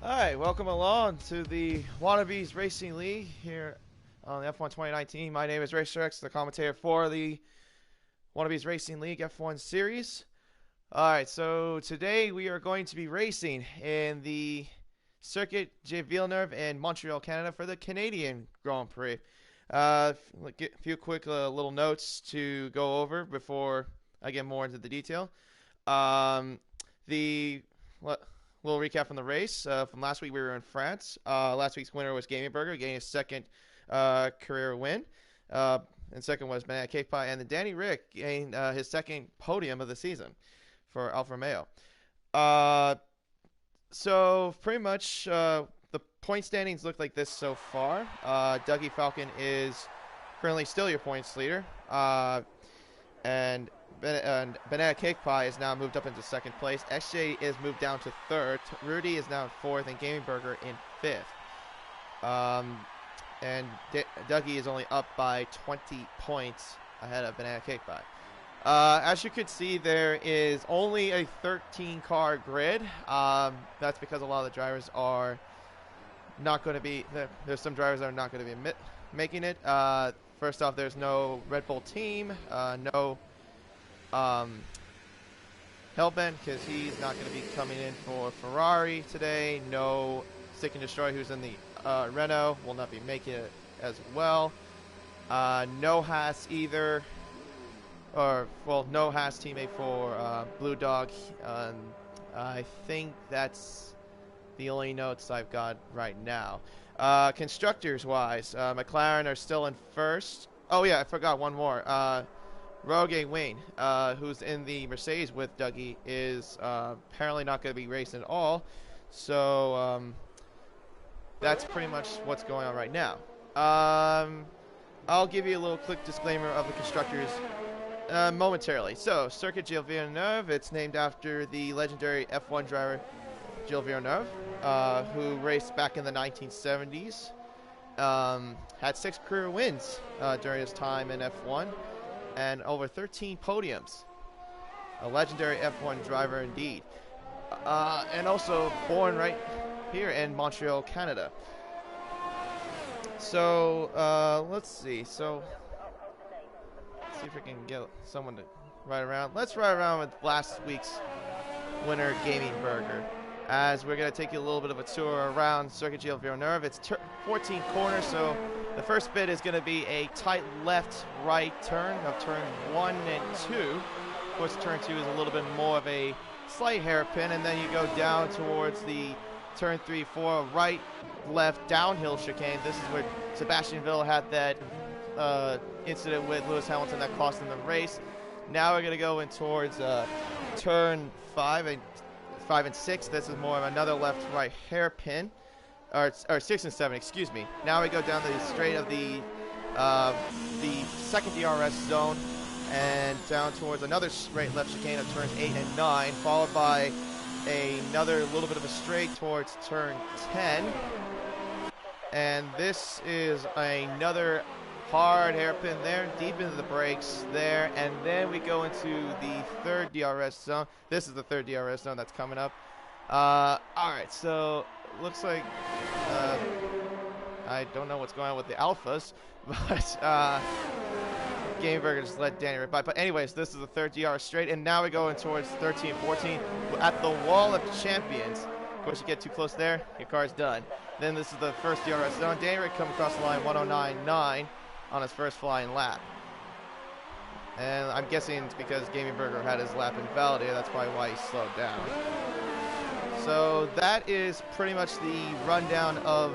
Alright, welcome along to the Wannabes Racing League here on the F1 2019. My name is RacerX, the commentator for the Wannabes Racing League F1 Series. Alright, so today we are going to be racing in the Circuit de Villeneuve in Montreal, Canada for the Canadian Grand Prix. A few quick little notes to go over before I get more into the detail. The little recap from the race. From last week, we were in France. Last week's winner was Gaming Burger, getting his second career win. And second was Banana Cake Pie. And then Danny Rick gained his second podium of the season for Alfa Romeo. So pretty much the point standings look like this so far. Dougie Falcon is currently still your points leader. And Banana Cake Pie is now moved up into second place. SJ is moved down to third. Rudy is now in fourth, and Gaming Burger in fifth. And Dougie is only up by 20 points ahead of Banana Cake Pie. As you can see, there is only a 13-car grid. That's because a lot of the drivers are not going to be. There's some drivers that are not going to be making it. First off, there's no Red Bull team, no Hellbent, because he's not going to be coming in for Ferrari today. No Stick and Destroy, who's in the Renault, will not be making it as well. No Haas either, no Haas teammate for Blue Dog. I think that's the only notes I've got right now. Constructors-wise, McLaren are still in first. Oh yeah, I forgot one more. Rogue Wayne, who's in the Mercedes with Dougie, is apparently not going to be racing at all. So that's pretty much what's going on right now. I'll give you a little quick disclaimer of the constructors momentarily. So, Circuit de Villeneuve, it's named after the legendary F1 driver Gilles Villeneuve, who raced back in the 1970s. Had 6 career wins during his time in F1 and over 13 podiums. A legendary F1 driver indeed. And also born right here in Montreal, Canada. So, let's see. So, let's see if we can get someone to ride around. Let's ride around with last week's winner, Gaming Burger, as we're going to take you a little bit of a tour around Circuit de Villeneuve. It's 14 corners, so the first bit is going to be a tight left-right turn of turn 1 and 2. Of course, turn 2 is a little bit more of a slight hairpin, and then you go down towards the turn 3, 4, right-left downhill chicane. This is where Sebastian Vettel had that incident with Lewis Hamilton that cost him the race. Now we're going to go in towards turn 5 and 6. This is more of another left-right hairpin, or 6 and 7, excuse me. Now we go down the straight of the second DRS zone and down towards another straight left chicane of turns 8 and 9, followed by another little bit of a straight towards turn 10. And this is another hard hairpin there, deep into the brakes there, and then we go into the third DRS zone. This is the third DRS zone that's coming up. Alright, so looks like I don't know what's going on with the Alphas, but Game Burger just let Danny rip by. But anyways, this is the third DRS straight, and now we go in towards 13, 14 at the Wall of Champions. Of course, you get too close there, your car's done. Then this is the first DRS zone. Danny Rick coming across the line 109.9 on his first flying lap. And I'm guessing it's because Gaming Burger had his lap invalidated. That's probably why he slowed down. So that is pretty much the rundown of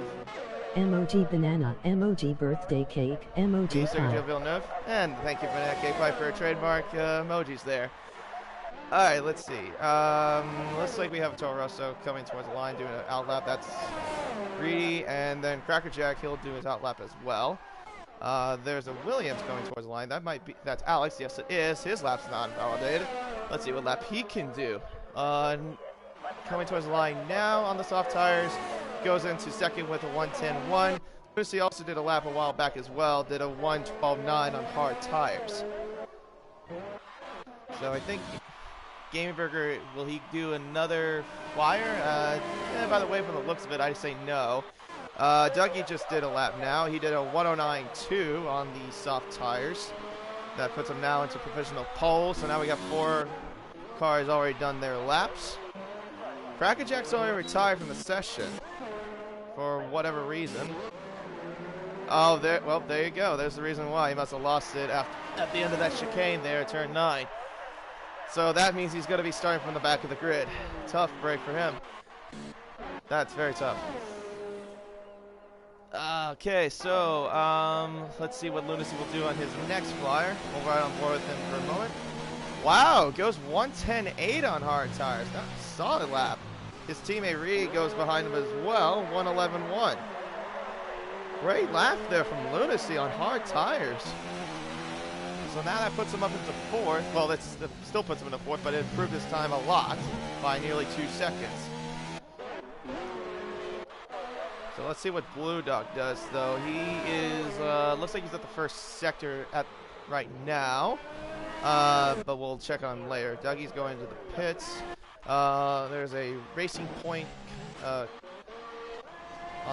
Emoji banana, emoji birthday cake, emoji Circuit Villeneuve. And thank you, Banana Cake Pie, for a trademark emojis there. Alright, let's see. Looks like we have Toro Rosso coming towards the line doing an outlap. That's Greedy. And then Cracker Jack, he'll do his outlap as well. There's a Williams going towards the line. That's Alex. Yes, it is. His lap's not validated. Let's see what lap he can do. Coming towards the line now on the soft tires. Goes into second with a 110.1. Lucy also did a lap a while back as well. Did a 112.9 on hard tires. So I think Gaming Burger, will he do another flyer? By the way, from the looks of it, I say no. Dougie just did a lap now. He did a 109.2 on the soft tires. That puts him now into professional pole. So now we got 4 cars already done their laps. Crackerjack's already retired from the session for whatever reason. Oh, there you go. There's the reason why. He must have lost it at the end of that chicane there at turn 9. So that means he's going to be starting from the back of the grid. Tough break for him. That's very tough. Okay, so let's see what Lunacy will do on his next flyer. We'll ride on board with him for a moment. Wow, goes 110.8 on hard tires. That's a solid lap. His teammate Reed goes behind him as well, 111.1. Great lap there from Lunacy on hard tires. So now that puts him up into 4th. Well, that still puts him into 4th, but it improved his time a lot by nearly 2 seconds. So let's see what Blue Dog does, though. He is, looks like he's at the first sector right now. But we'll check on him later. Dougie's going to the pits. There's a racing point on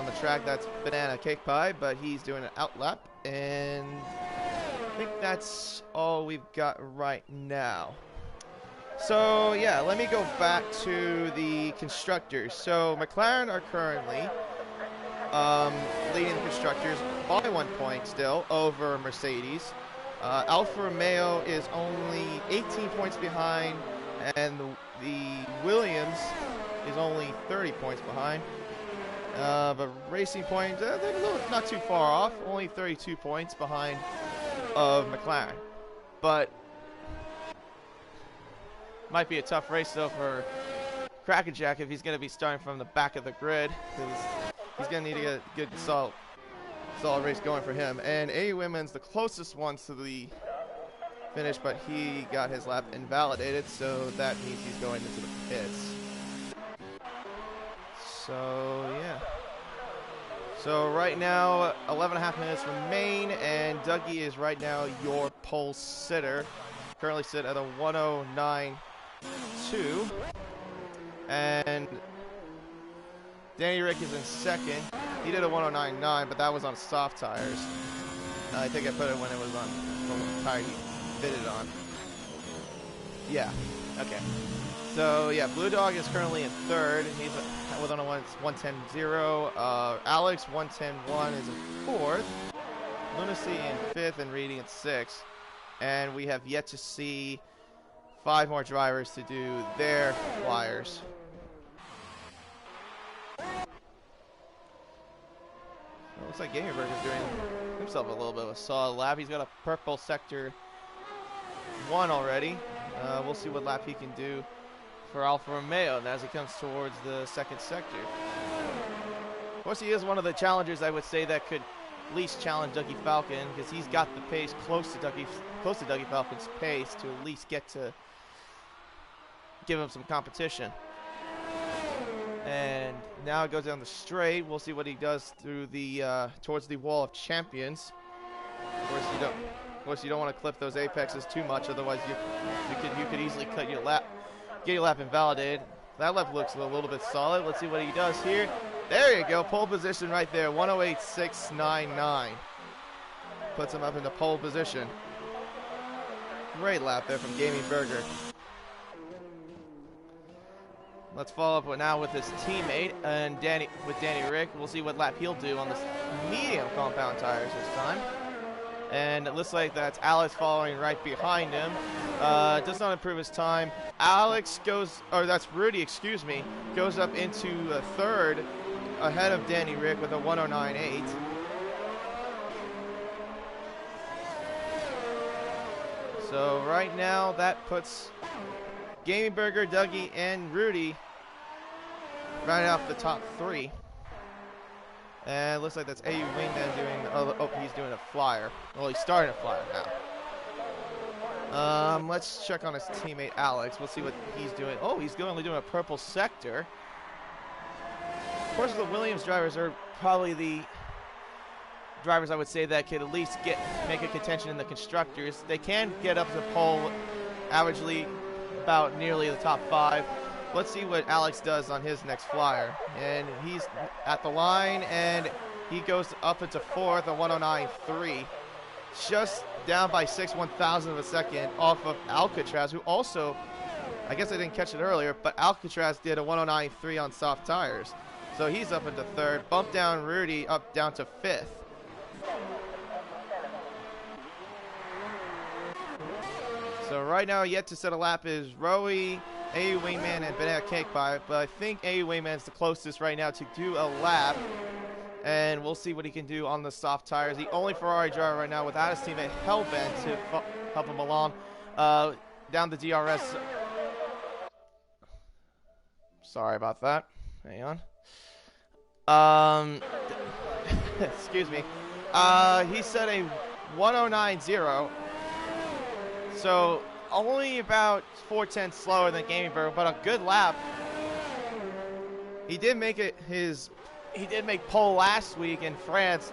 the track. That's Banana Cake Pie, but he's doing an out lap. And I think that's all we've got right now. So, yeah, let me go back to the constructors. So, McLaren are currently leading the constructors by 1 point still over Mercedes. Alfa Romeo is only 18 points behind, and the Williams is only 30 points behind. But Racing Point, they're a little, not too far off, only 32 points behind of McLaren. But might be a tough race though for Crackerjack if he's going to be starting from the back of the grid, because he's going to need to get a good solid race going for him. And A Women's the closest ones to the finish, but he got his lap invalidated, so that means he's going into the pits. So, yeah. So right now, 11.5 minutes remain, and Dougie is right now your pole sitter. Currently sit at a 109.2. And Danny Rick is in second. He did a 109.9, but that was on soft tires. I think I put it when it was on the tire he fitted on. Yeah, okay. So, yeah, Blue Dog is currently in third. He's with on a 110.0. Alex, 110.1, is in fourth. Lunacy in fifth and Reading in sixth. And we have yet to see 5 more drivers to do their flyers. It looks like Gamerberg is doing himself a little bit of a solid lap. He's got a purple sector 1 already. We'll see what lap he can do for Alfa Romeo as he comes towards the second sector. Of course, he is one of the challengers, I would say, that could at least challenge Dougie Falcon, because he's got the pace close to Dougie Falcon's pace to at least get to give him some competition. And now it goes down the straight. We'll see what he does through the towards the wall of champions. Of course, you don't want to clip those apexes too much, otherwise you could easily cut your lap, get your lap invalidated. That lap looks a little bit solid. Let's see what he does here. There you go, pole position right there, 108.699. Puts him up into pole position. Great lap there from Gaming Burger. Let's follow up now with his teammate and Danny Rick. We'll see what lap he'll do on this medium compound tires this time. And it looks like that's Alex following right behind him. Does not improve his time. That's Rudy, excuse me, goes up into third ahead of Danny Rick with a 109.8. So right now that puts Gaming Burger, Dougie, and Rudy right off the top 3. And it looks like that's AU Wingman doing, he's doing a flyer. Well, he's starting a flyer now. Let's check on his teammate Alex. We'll see what he's doing. Oh, he's only doing a purple sector. Of course, the Williams drivers are probably the drivers I would say that could at least make a contention in the constructors. They can get up to pole averagely about nearly the top 5. Let's see what Alex does on his next flyer. And he's at the line, and he goes up into 4th, a 109.3. Just down by 1/1000 of a second off of Alcatraz, who also, I guess I didn't catch it earlier, but Alcatraz did a 109.3 on soft tires. So he's up into 3rd. Bump down Rudy up down to 5th. So right now, yet to set a lap is Rowie, AU Wingman, and Banana Cake Pie. But I think AU Wingman's the closest right now to do a lap. And we'll see what he can do on the soft tires. The only Ferrari driver right now without his teammate Hellbent to help him along. Down the DRS. Sorry about that. Hang on. Excuse me. He set a 109.0. So only about 4/10 slower than Gaming Bird, but a good lap. He did make it He did make pole last week in France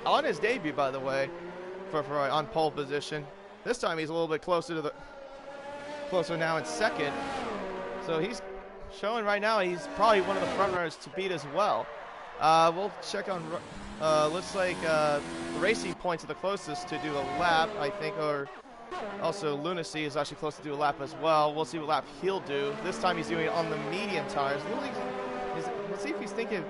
on his debut, by the way, for on pole position. This time he's a little bit closer now in 2nd. So he's showing right now he's probably one of the front runners to beat as well. We'll check on. Looks like Racing Point's the closest to do a lap, I think, or also Lunacy is actually close to do a lap as well. We'll see what lap he'll do. This time he's doing it on the medium tires. Let's see if he's thinking.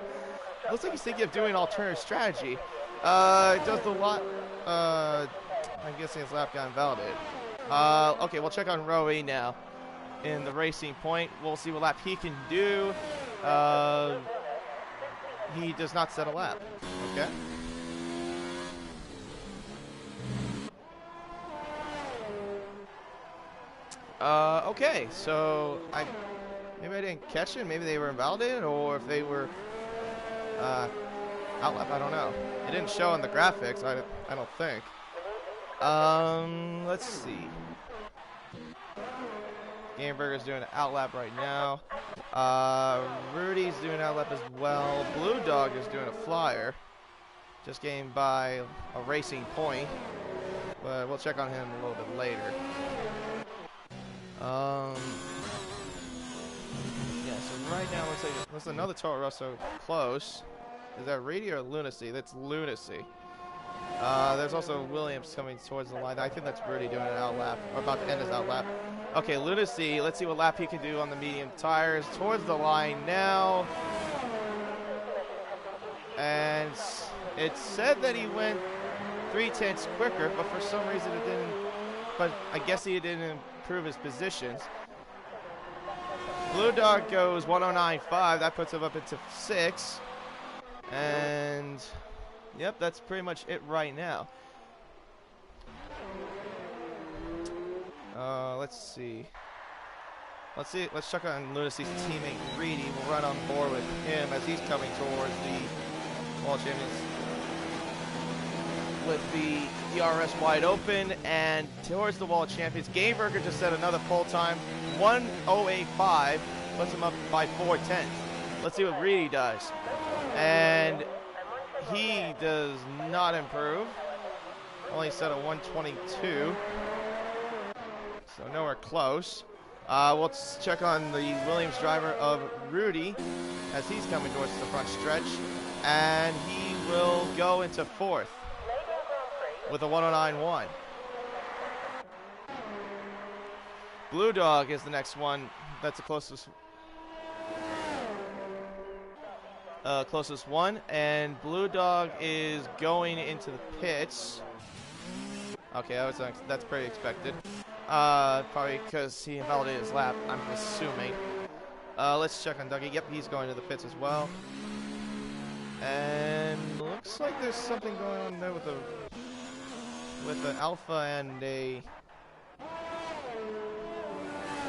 Looks like he's thinking of doing an alternative strategy. Does the lot? I'm guessing his lap got invalidated. Okay, we'll check on Rowie now in the Racing Point. We'll see what lap he can do. He does not set a lap. Okay. Okay, so maybe I didn't catch it. Maybe they were invalidated, or if they were outlap. I don't know. It didn't show in the graphics. I don't think. Let's see. Gameburger's doing an outlap right now. Rudy's doing an outlap as well. Blue Dog is doing a flyer. Just gained by a Racing Point. But we'll check on him a little bit later. Yeah, so right now looks like there's another Toro Rosso close. Is that Rady or Lunacy? That's Lunacy. There's also Williams coming towards the line. I think that's Rudy doing an outlap, or about to end his outlap. Okay, Lunacy, let's see what lap he can do on the medium tires. Towards the line now. And it said that he went 3/10 quicker, but for some reason it didn't. But I guess he didn't improve his positions. Blue Dog goes 109.5. That puts him up into 6. And yep, that's pretty much it right now. Let's see. Let's check on Lunacy's teammate Reedy. We'll run on board with him as he's coming towards the World Champions with the DRS wide open and towards the World Champions. Gameburger just set another pole time, 1:08.5, puts him up by 4/10. Let's see what Reedy does. And he does not improve. Only set a 1:22. So nowhere close. We'll check on the Williams driver of Rudy as he's coming towards the front stretch. And he will go into 4th with a 109.1. Blue Dog is the next one. That's the closest one. And Blue Dog is going into the pits. Okay, that's pretty expected. Probably because he invalidated his lap, I'm assuming. Let's check on Dougie. Yep, he's going to the pits as well. And looks like there's something going on there with an Alpha and a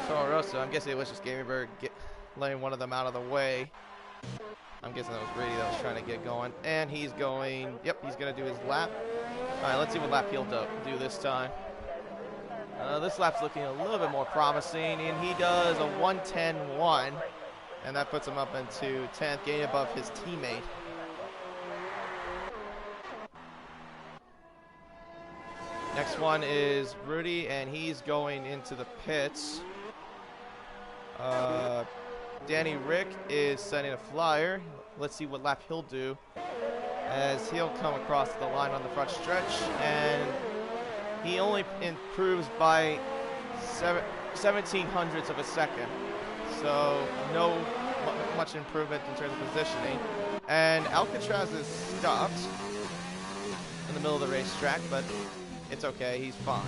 Toro Rosso. I'm guessing it was just Gamerbird letting one of them out of the way. I'm guessing that was Brady that was trying to get going. And he's going, yep, he's going to do his lap. All right, let's see what lap he'll do this time. This lap's looking a little bit more promising, and he does a 1:10.1, and that puts him up into 10th, getting above his teammate. Next one is Rudy, and he's going into the pits. Danny Rick is setting a flyer. Let's see what lap he'll do, as he'll come across the line on the front stretch, and he only improves by 1700ths of a second. So no much improvement in terms of positioning. And Alcatraz is stopped in the middle of the racetrack, but it's okay, he's fine.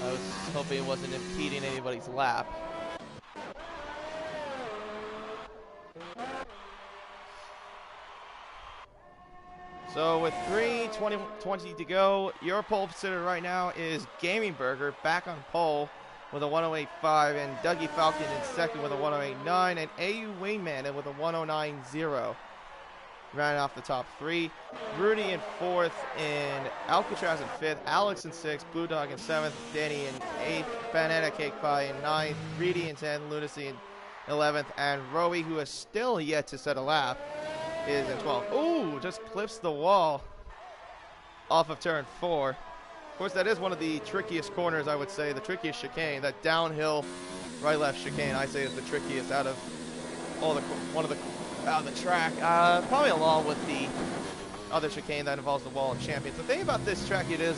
I was hoping it wasn't impeding anybody's lap. So with 3:20 to go, your pole position right now is Gaming Burger back on pole with a 108.5, and Dougie Falcon in second with a 108.9, and AU Wingman with a 109.0. Rounding off the top three. Rudy in fourth, and Alcatraz in fifth, Alex in sixth, Blue Dog in seventh, Danny in eighth, Banana Cake Pie in ninth, Reedy in 10th, Lunacy in 11th, and Rowie, who is still yet to set a lap, is in 12th. Ooh, just clips the wall off of turn 4. Of course, that is one of the trickiest corners, I would say, the trickiest chicane. That downhill right-left chicane, I say, is the trickiest out of all the out of the track, probably along with the other chicane that involves the Wall of Champions. The thing about this track, it is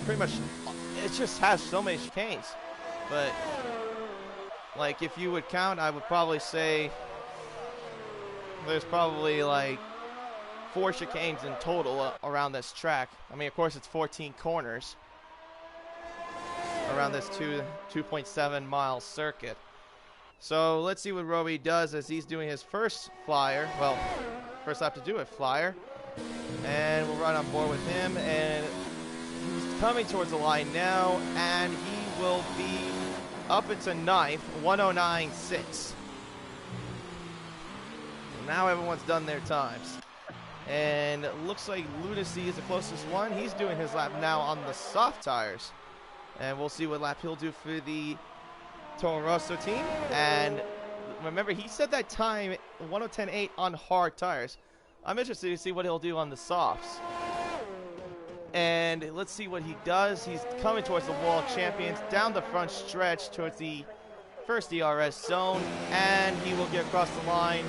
pretty much, it just has so many chicanes. But, like, if you would count, I would probably say there's probably, like, 4 chicanes in total around this track. I mean, of course, it's 14 corners around this 2.7 mile circuit. So let's see what Roby does as he's doing his first flyer. Well, first lap to do it, flyer. And we'll run on board with him. And he's coming towards the line now. And he will be up into ninth, 109.6. Now everyone's done their times. And it looks like Lunacy is the closest one. He's doing his lap now on the soft tires. And we'll see what lap he'll do for the Toro Rosso team. And remember, he said that time 1:10.8 on hard tires. I'm interested to see what he'll do on the softs. And let's see what he does. He's coming towards the Wall of Champions down the front stretch towards the first DRS zone, and he will get across the line.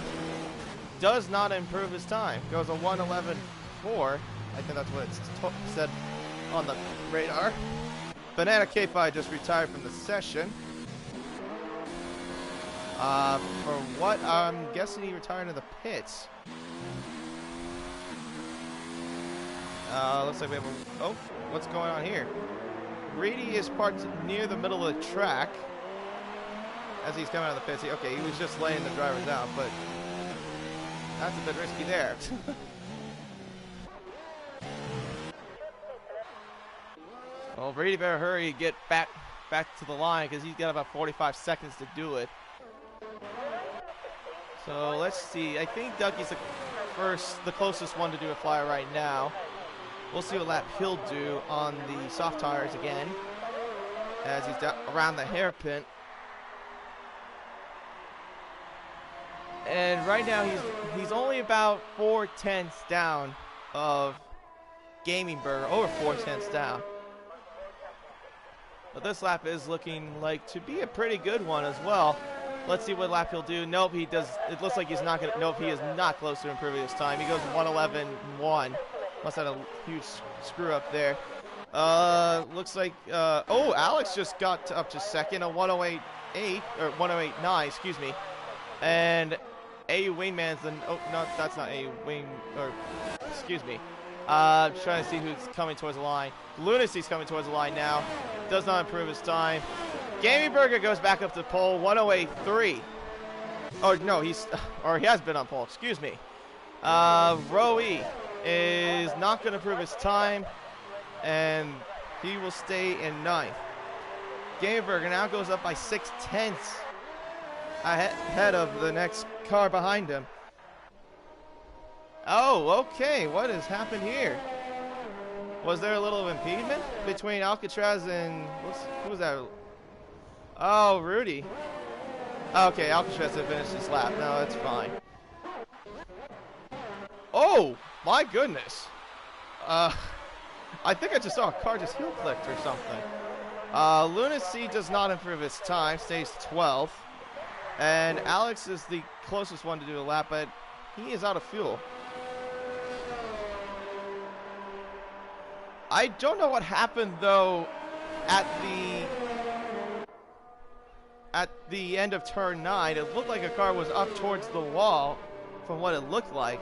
Does not improve his time. Goes a 1:11.4. I think that's what it's said on the radar. Banana K5 just retired from the session. For what? I'm guessing he retired in the pits. Looks like we have a... Oh, what's going on here? Reedy is parked near the middle of the track as he's coming out of the pits. Okay, he was just laying the drivers out, but that's a bit risky there. Well, Reedy better hurry and get back to the line because he's got about 45 seconds to do it. So let's see. I think Dougie's the closest one to do a flyer right now. We'll see what lap he'll do on the soft tires again as he's down around the hairpin. And right now he's only about 4/10 down of Gaming Burger, over 4/10 down. But this lap is looking like to be a pretty good one as well. Let's see what lap he'll do. Nope, he does. It looks like he's not going to. Nope, he is not close to improving his time. He goes 1:11.1. Must have had a huge screw up there. Looks like. Oh, Alex just got up to second, a 1:08.8 or 1:08.9, excuse me. And AU Wingman's the. Oh no, that's not AU Wing. Or excuse me. Trying to see who's coming towards the line. Lunacy's coming towards the line now. Does not improve his time. Gaming Burger goes back up to pole, 1:08.3. Oh no, he has been on pole. Excuse me. Rowie is not going to improve his time, and he will stay in ninth. Gaming Burger now goes up by 6/10 ahead of the next car behind him. Oh, okay. What has happened here? Was there a little impediment between Alcatraz and who was that? Oh, Rudy. Okay, Alcatraz had finished his lap. No, that's fine. Oh, my goodness. I think I just saw a car just heel clicked or something. Lunacy does not improve his time, stays 12th. And Alex is the closest one to do a lap, but he is out of fuel. I don't know what happened, though, at the end of turn 9. It looked like a car was up towards the wall from what it looked like.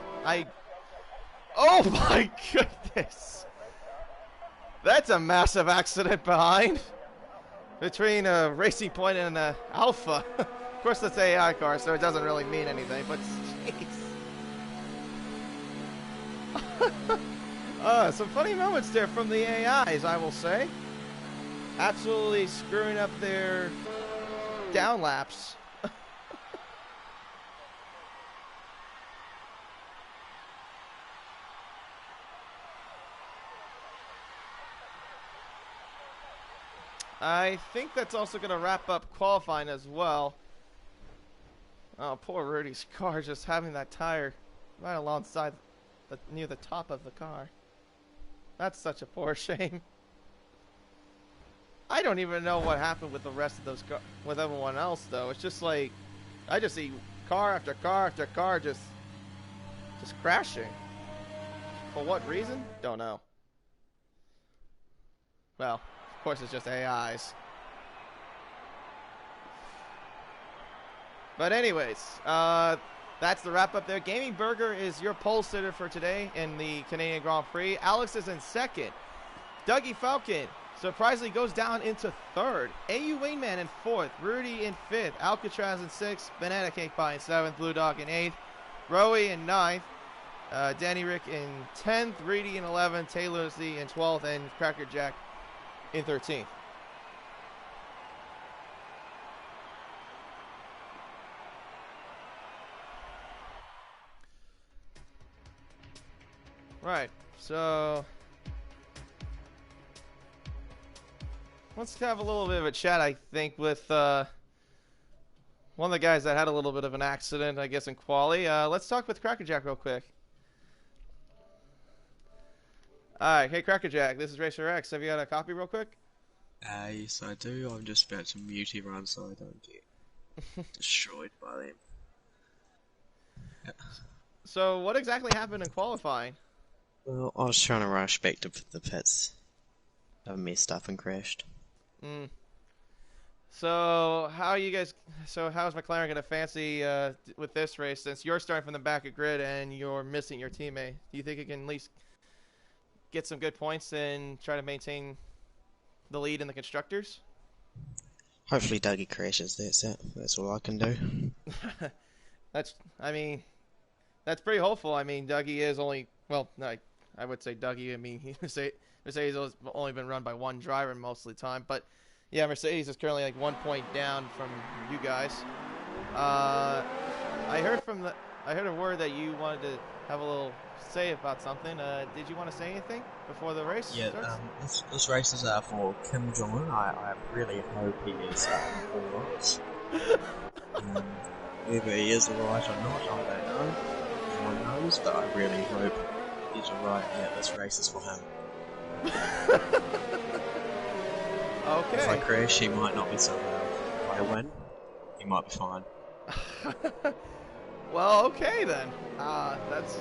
Oh my goodness! That's a massive accident behind. Between a Racing Point and an Alpha. Of course, that's an AI car, so it doesn't really mean anything, but jeez. Some funny moments there from the AIs, I will say. Absolutely screwing up their down laps. I think that's also going to wrap up qualifying as well. Oh, poor Rudy's car just having that tire right alongside near the top of the car. That's such a poor shame. I don't even know what happened with the rest of those with everyone else, though. It's just like I just see car after car after car just crashing. For what reason? Don't know. Well, of course it's just AIs. But anyways, that's the wrap up there. Gaming Burger is your pole sitter for today in the Canadian Grand Prix. Alex is in second. Dougie Falcon surprisingly goes down into third. AU Wayman in fourth. Rudy in fifth. Alcatraz in sixth. Banana Cake Pie in seventh. Blue Dog in eighth. Rowie in ninth. Danny Rick in 10th. Reedy in 11th. Taylor Z in 12th. And Cracker Jack in 13th. Right, so let's have a little bit of a chat, I think, with one of the guys that had a little bit of an accident, I guess, in quali. Let's talk with Crackerjack real quick. Alright, hey Crackerjack, this is Racer X. Have you got a copy real quick? Yes, I do. I'm just about to mute everyone so I don't get destroyed by them. Yeah. So, what exactly happened in qualifying? Well, I was trying to rush back to the pits. I messed up and crashed. So, how's McLaren going to fancy with this race since you're starting from the back of grid and you're missing your teammate? Do you think it can at least get some good points and try to maintain the lead in the constructors? Hopefully Dougie crashes, that's it. That's all I can do. That's pretty hopeful. I mean, Dougie is only, well, no, I would say Dougie. I mean, Mercedes has only been run by one driver most of the time. But, yeah, Mercedes is currently like 1 point down from you guys. I heard a word that you wanted to have a little say about something. Did you want to say anything before the race starts? This race is for Kim Jong-un. I really hope he is alright. Whether he is alright or not, I don't know. No one knows, but I really hope he's alright. Yeah, this race is for him. Okay. If I crash, he might not be so bad. If I win, he might be fine. Well, okay then. That's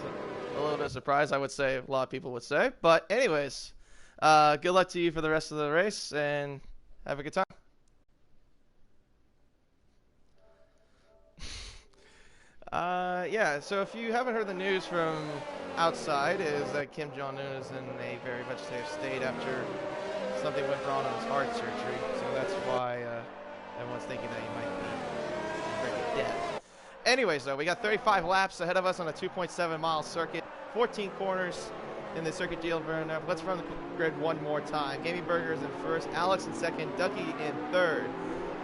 a little bit of surprise, I would say, a lot of people would say. But anyways, good luck to you for the rest of the race, and have a good time. Yeah, so if you haven't heard the news from outside, is that Kim Jong-un is in a very vegetative state after something went wrong on his heart surgery. So that's why everyone's thinking that he might be very dead. Anyways, though, we got 35 laps ahead of us on a 2.7-mile circuit, 14 corners in the circuit deal. Let's run the grid one more time. Gaming Burger is in first, Alex in second, Dougie in third,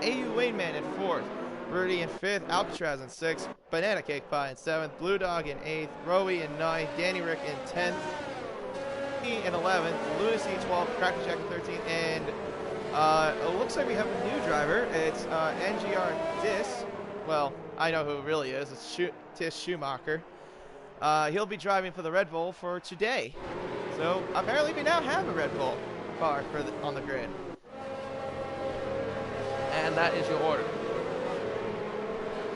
AU Wayman in fourth, Rudy in fifth, Alcatraz in sixth, Banana Cake Pie in seventh, Blue Dog in eighth, Rowie in ninth, Danny Rick in 10th, in 11th, Lunacy 12th, Cracker Jack in 13th, and it looks like we have a new driver. It's NGR Dis. Well, I know who it really is. It's Tish Schumacher. He'll be driving for the Red Bull for today. So apparently we now have a Red Bull car on the grid. And that is your order.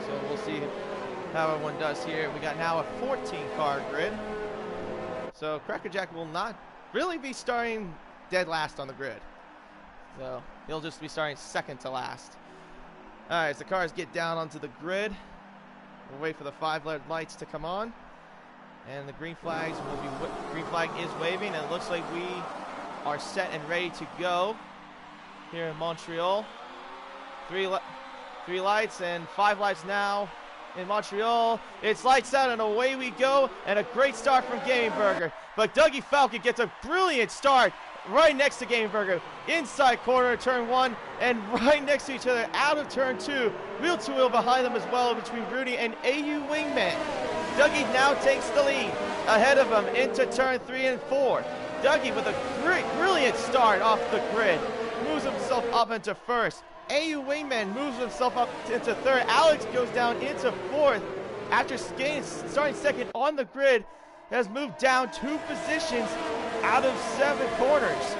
So we'll see how everyone does here. We got now a 14-car grid. So Crackerjack will not really be starting dead last on the grid. So he'll just be starting second to last. All right, as the cars get down onto the grid, we'll wait for the 5 red lights to come on. And the green flags will be, green flag is waving, and it looks like we are set and ready to go here in Montreal. Three lights and 5 lights now in Montreal. It's lights out and away we go, and a great start from Gaming Burger. But Dougie Falcon gets a brilliant start right next to Gaming Burger. Inside corner of turn 1 and right next to each other out of turn 2. Wheel to wheel behind them as well between Rudy and AU Wingman. Dougie now takes the lead ahead of him into turn 3 and 4. Dougie with a brilliant start off the grid. Moves himself up into first. AU Wingman moves himself up into third. Alex goes down into fourth. After starting second on the grid, has moved down 2 positions out of 7 corners.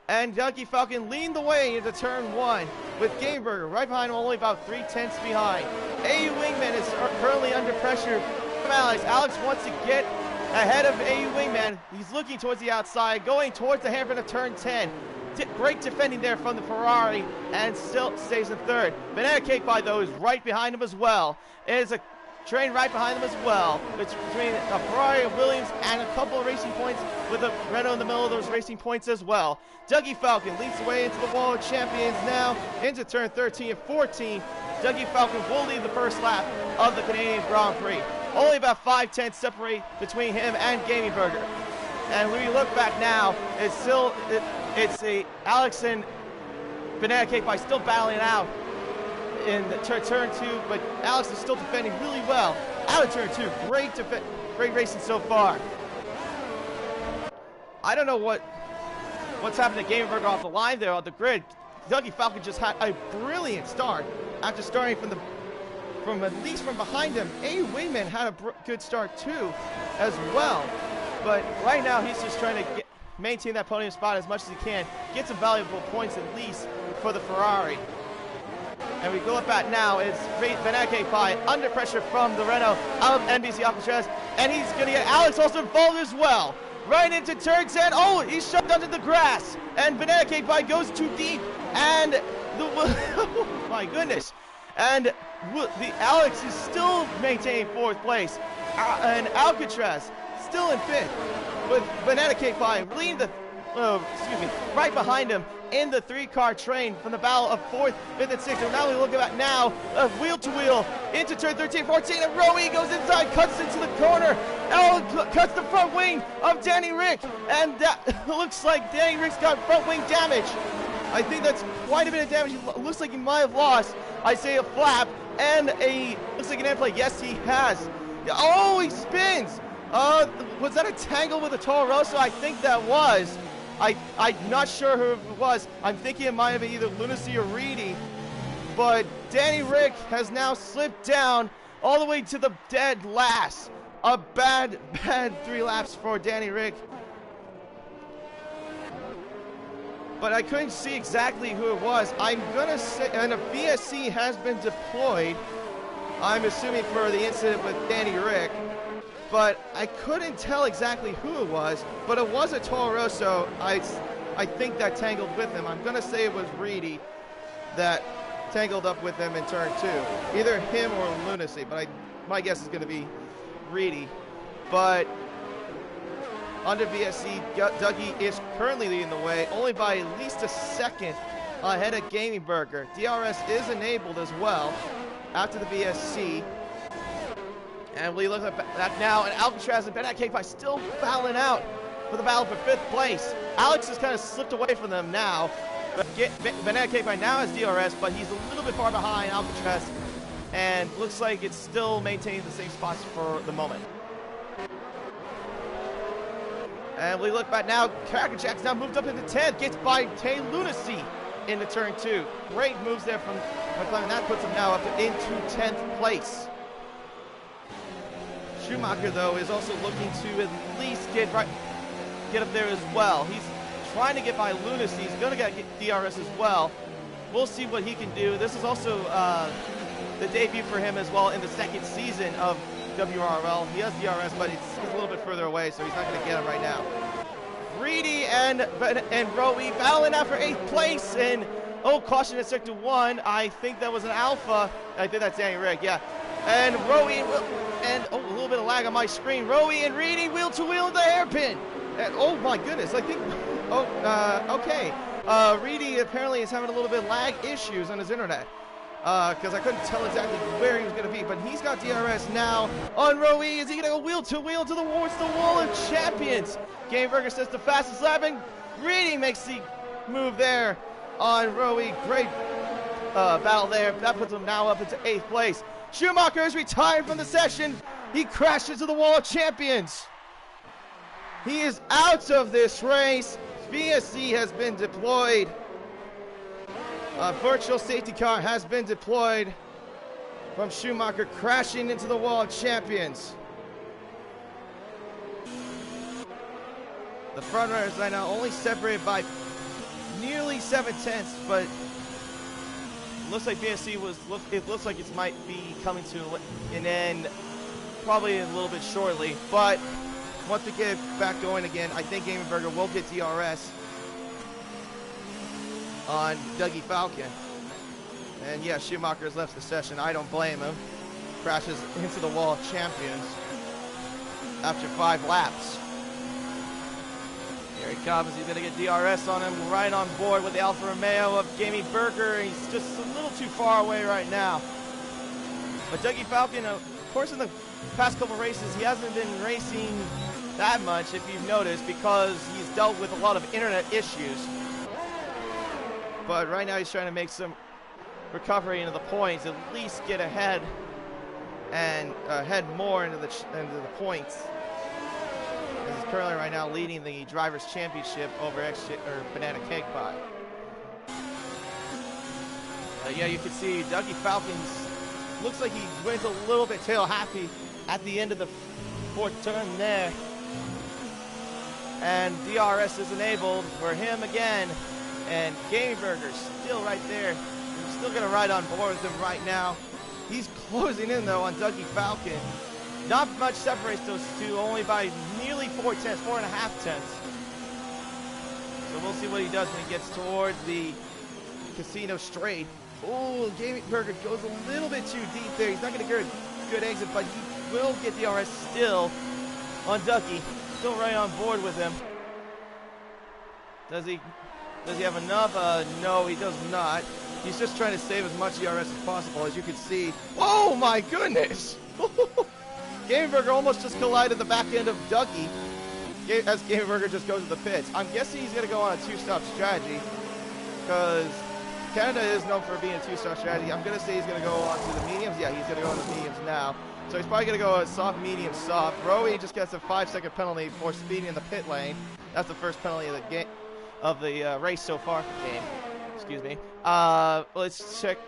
And Dougie Falcon leading the way into turn 1 with Game Burger right behind him, only about 3/10 behind. AU Wingman is currently under pressure from Alex. Alex wants to get ahead of AU Wingman. He's looking towards the outside, going towards the hairpin of turn 10. Great defending there from the Ferrari, and still stays in third. Banana Cake Pie, though, is right behind him as well. There's a train right behind them as well. It's between a Ferrari and Williams and a couple of racing points with a Renault in the middle of those racing points as well. Dougie Falcon leads the way into the wall of champions now into turn 13 and 14. Dougie Falcon will lead the first lap of the Canadian Grand Prix. Only about 5/10 separate between him and Gaming Burger. And when we look back now, it's still Alex and Banana Cake Pie still battling it out in the turn 2, but Alex is still defending really well out of turn 2. Great racing so far. I don't know what's happened to Gaming Burger off the line there on the grid. Dougie Falcon just had a brilliant start after starting from at least from behind him. AU Wingman had a good start too as well. But right now he's just trying to maintain that podium spot as much as he can, get some valuable points at least for the Ferrari. And we go up at now, it's Banana Cake Pie under pressure from the Renault out of NBC Alcatraz, and he's going to get Alex also involved as well. Right into turn 10, oh, he's shoved under the grass, and Banana Cake Pie goes too deep, and oh my goodness. And the Alex is still maintaining 4th place, and Alcatraz still in 5th, with Banana Cake Pie leading right behind him in the 3-car train from the battle of 4th, 5th, and 6th. And now we look at now wheel to wheel into turn 13, 14, and Rowie goes inside, cuts into the corner. Cuts the front wing of Danny Rick, and that looks like Danny Rick's got front wing damage. I think that's quite a bit of damage. It looks like he might have lost, I say, a flap and looks like an end plate. Yes, he has. Oh, he spins. Was that a tangle with a Toro Rosso? I think that was. I'm not sure who it was. I'm thinking it might have been either Lunacy or Reedy. But Danny Rick has now slipped down all the way to the dead last. A bad 3 laps for Danny Rick. But I couldn't see exactly who it was. I'm gonna say, and a VSC has been deployed. I'm assuming for the incident with Danny Rick. But I couldn't tell exactly who it was, but it was a Toro Rosso. I think that tangled with him. I'm gonna say it was Reedy that tangled up with him in turn 2. Either him or Lunacy, but my guess is gonna be Reedy. But under VSC, Dougie is currently leading the way, only by at least a second ahead of Gaming Burger. DRS is enabled as well after the VSC. And we look at that now, and Alcatraz and Banana Cake Pie still battling out for the battle for 5th place. Alex has kind of slipped away from them now. Banana Cake Pie now has DRS, but he's a little bit far behind Alcatraz, and looks like it's still maintaining the same spots for the moment. And we look back now, Crackerjack's now moved up into 10th, gets by Tay Lunacy into turn 2. Great moves there from McLaren. That puts him now up into 10th place. Schumacher, though, is also looking to at least get up there as well. He's trying to get by Lunacy. He's going to get DRS as well. we'll see what he can do. This is also the debut for him as well in the second season of WRL. He has DRS, but he's a little bit further away, so he's not going to get him right now. Reedy and Rowie battling out for 8th place, and caution in sector 1. I think that was an Alpha. I think that's Danny Rigg, yeah. And Rowie and a little bit of lag on my screen. Rowie and Reedy wheel to wheel the hairpin. And, oh my goodness, I think. Okay. Reedy apparently is having a little bit of lag issues on his internet. Because I couldn't tell exactly where he was going to be, but he's got DRS now on Rowie. Is he going to go wheel to the wall of champions? Game Burger says the fastest lap, and Reedy makes the move there on Rowie. Great battle there. That puts him now up into 8th place. Schumacher is retired from the session. He crashed into the wall of champions. He is out of this race. VSC has been deployed. A virtual safety car has been deployed from Schumacher crashing into the wall of champions. The front runners right now only separated by nearly 7/10, but it looks like VSC it looks like it might be coming to an end probably a little bit shortly. But once we get back going again, I think Game Burger will get DRS on Dougie Falcon. And yeah, Schumacher has left the session. I don't blame him. Crashes into the wall of champions after 5 laps. Here he comes. He's going to get DRS on him. Right on board with the Alfa Romeo of Gamey Burger. He's just a little too far away right now. But Dougie Falcon, of course, in the past couple races, he hasn't been racing that much, if you've noticed, because he's dealt with a lot of internet issues. But right now he's trying to make some recovery into the points, at least get ahead and head more into the points. He's currently right now leading the Drivers' Championship over Banana Cake Pie. Yeah, you can see Dougie Falcons looks like he went a little bit tail happy at the end of the 4th turn there. And DRS is enabled for him again. And Gamey Burger's still right there. He's still going to ride on board with him right now. He's closing in, though, on Dougie Falcon. Not much separates those two, only by nearly 4/10, 4.5 tenths. So we'll see what he does when he gets towards the casino straight. Oh, Gamey Burger goes a little bit too deep there. He's not going to get a good exit, but he will get DRS still on Dougie. Still right on board with him. Does he have enough? No, he does not. He's just trying to save as much DRS as possible, as you can see. Oh my goodness! Gamey Burger almost just collided the back end of Dougie as Gamey Burger just goes to the pits. I'm guessing he's going to go on a 2-stop strategy, because Canada is known for being a 2-stop strategy. I'm going to say he's going to go on to the mediums. Yeah, he's going to go on the mediums now. So he's probably going to go soft, medium, soft. Rowie just gets a 5-second penalty for speeding in the pit lane. That's the first penalty of the game, of the race so far. Excuse me. Let's check.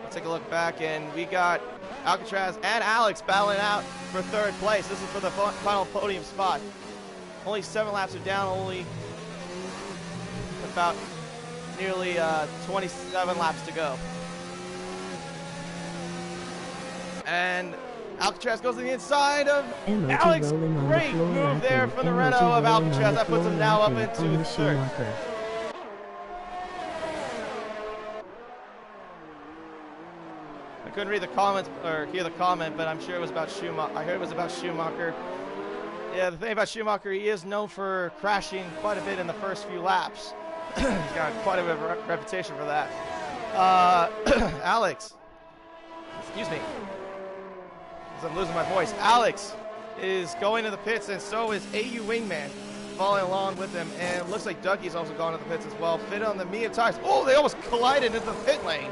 Let's take a look back, and we got Alcatraz and Alex battling out for 3rd place. This is for the final podium spot. Only 7 laps are down. Only about nearly 27 laps to go. And Alcatraz goes to the inside of Alex. Great move there from the Renault of Alcatraz. That puts him now up into 3rd. I couldn't read the comments or hear the comment, but I'm sure it was about Schumacher. I heard it was about Schumacher. Yeah, the thing about Schumacher, he is known for crashing quite a bit in the first few laps. He's got quite a bit of a reputation for that. Alex, excuse me, as I'm losing my voice. Alex is going to the pits, and so is AU Wingman following along with him. And it looks like Dougie's also gone to the pits as well. Fit on the medium tires. Oh, they almost collided into the pit lane.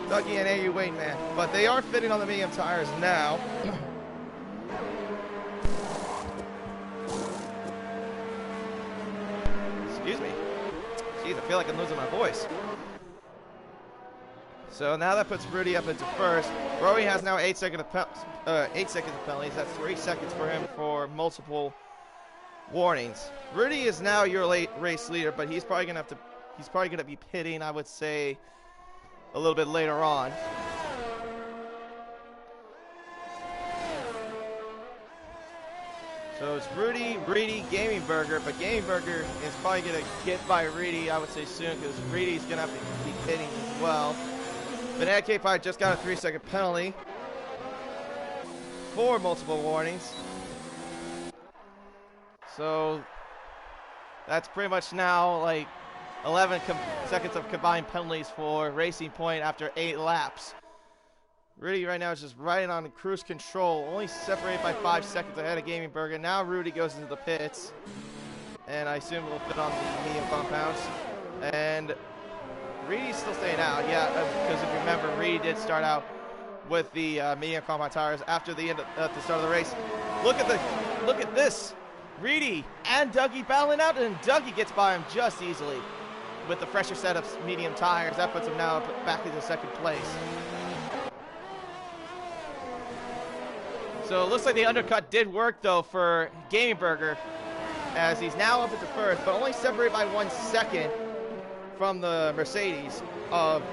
Dougie and AU Wingman, but they are fitting on the medium tires now. Excuse me. Jeez, I feel like I'm losing my voice. So now that puts Rudy up into 1st. Rowie has now 8 seconds of penalties. That's 3 seconds for him for multiple warnings. Rudy is now your late race leader, but he's probably going to have to he's probably going to be pitting, I would say, a little bit later on. So it's Rudy, Reedy, Gaming Burger, but Gaming Burger is probably going to get by Reedy, I would say, soon, because Reedy's going to have to be pitting as well. Banana K5 just got a 3-second penalty for multiple warnings. So that's pretty much now like 11 seconds of combined penalties for Racing Point after 8 laps. Rudy right now is just riding on cruise control, only separated by 5 seconds ahead of Gaming Burger. Now Rudy goes into the pits, and I assume will fit on the medium compounds. And Reedy's still staying out, yeah, because if you remember, Reedy did start out with the medium compound tires after the end at the start of the race. Look at this, Reedy and Dougie battling out, and Dougie gets by him just easily with the fresher set of medium tires. That puts him now back into second place. So it looks like the undercut did work though for Gaming Burger, as he's now up into first, but only separated by 1 second from the Mercedes of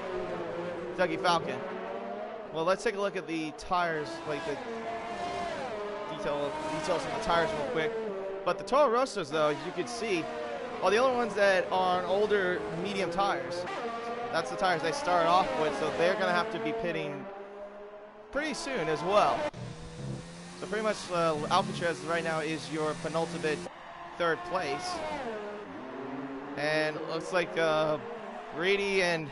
Dougie Falcon. Well, let's take a look at the tires, like the details on the tires real quick. But the Toro Rossos, though, as you can see, are the only ones that are on older medium tires. That's the tires they started off with, so they're going to have to be pitting pretty soon as well. So pretty much Alcatraz right now is your penultimate third place. And it looks like Reedy and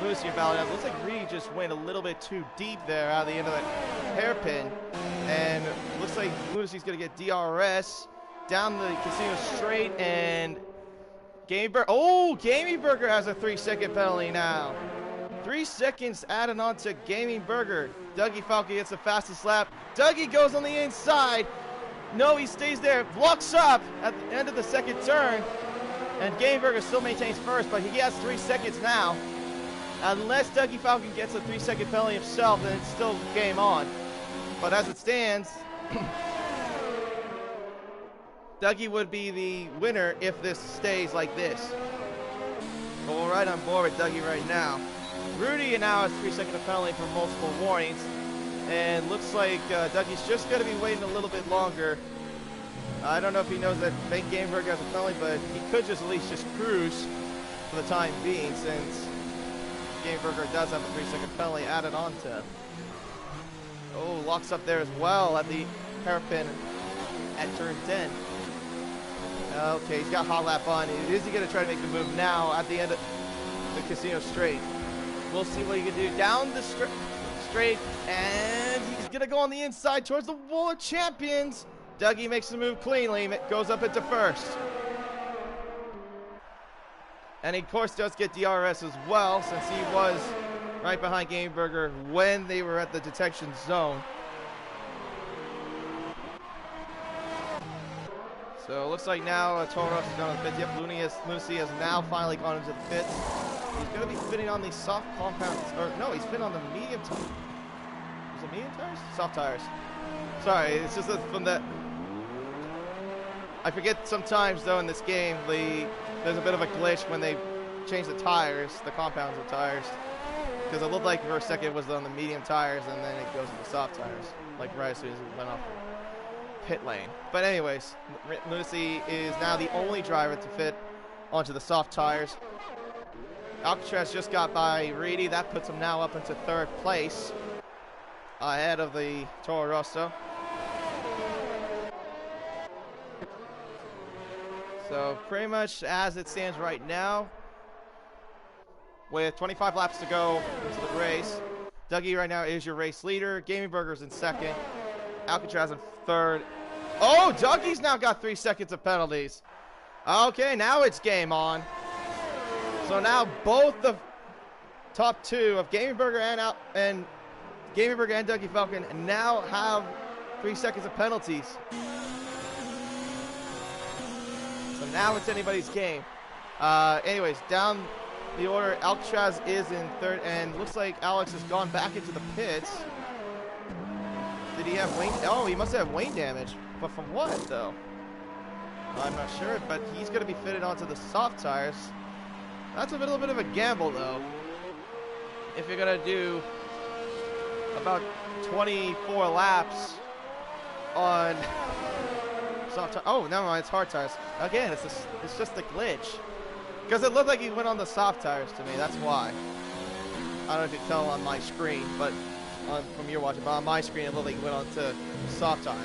Lucy are battling out. Looks like Reedy just went a little bit too deep there out of the end of the hairpin. And looks like Lucy's going to get DRS down the casino straight, and Gaming Burger has a 3-second penalty now. 3 seconds added on to Gaming Burger. Dougie Falcon gets the fastest lap. Dougie goes on the inside. No, he stays there. Locks up at the end of the second turn. And Gaming Burger still maintains first, but he has 3 seconds now. Unless Dougie Falcon gets a 3-second penalty himself, then it's still game on. But as it stands, Dougie would be the winner if this stays like this. But we're right on board with Dougie right now. Rudy now has 3-second penalty for multiple warnings. And looks like Dougie's just going to be waiting a little bit longer. I don't know if he knows that Gaming Burger has a penalty, but he could just at least just cruise for the time being, since Gaming Burger does have a 3-second penalty added on to. Oh, locks up there as well at the hairpin at turn 10. Okay, he's got hot lap on. Is he going to try to make the move now at the end of the casino straight? We'll see what he can do down the straight, and he's going to go on the inside towards the wall of champions. Dougie makes the move cleanly, goes up into first. And he, of course, does get DRS as well, since he was right behind Gaming Burger when they were at the detection zone. So it looks like now Toro Rosso is going to the pits. Yep, Lucy has now finally gone into the pits. He's going to be fitting on the soft compounds, or no, he's fitting on the medium tires. Is it medium tires? Soft tires. Sorry, it's just from the... I forget sometimes, though, in this game, there's a bit of a glitch when they change the tires, the compounds of tires. Because it looked like for a second it was on the medium tires, and then it goes to the soft tires, like right as soon as it went off the pit lane. But anyways, Lucy is now the only driver to fit onto the soft tires. Alcatraz just got by Reedy. That puts him now up into third place, ahead of the Toro Rosso. So pretty much as it stands right now, with 25 laps to go into the race, Dougie right now is your race leader. Gaming Burger's in second. Alcatraz in third. Oh, Dougie's now got 3 seconds of penalties. Okay, now it's game on. So now both the top two of Gaming Burger and Gaming Burger and Dougie Falcon now have 3 seconds of penalties. So now it's anybody's game. Anyways, down the order, Alcatraz is in third, and looks like Alex has gone back into the pits. Did he have wing? Oh, he must have wing damage. But from what, though? I'm not sure, but he's going to be fitted onto the soft tires. That's a little bit of a gamble, though. If you're going to do about 24 laps on soft tires. Oh, never mind, it's hard tires. Again, it's just a glitch. Because it looked like he went on the soft tires to me, that's why. I don't know if you can tell on my screen, but from your watching, but on my screen it looked like he went on to soft tires.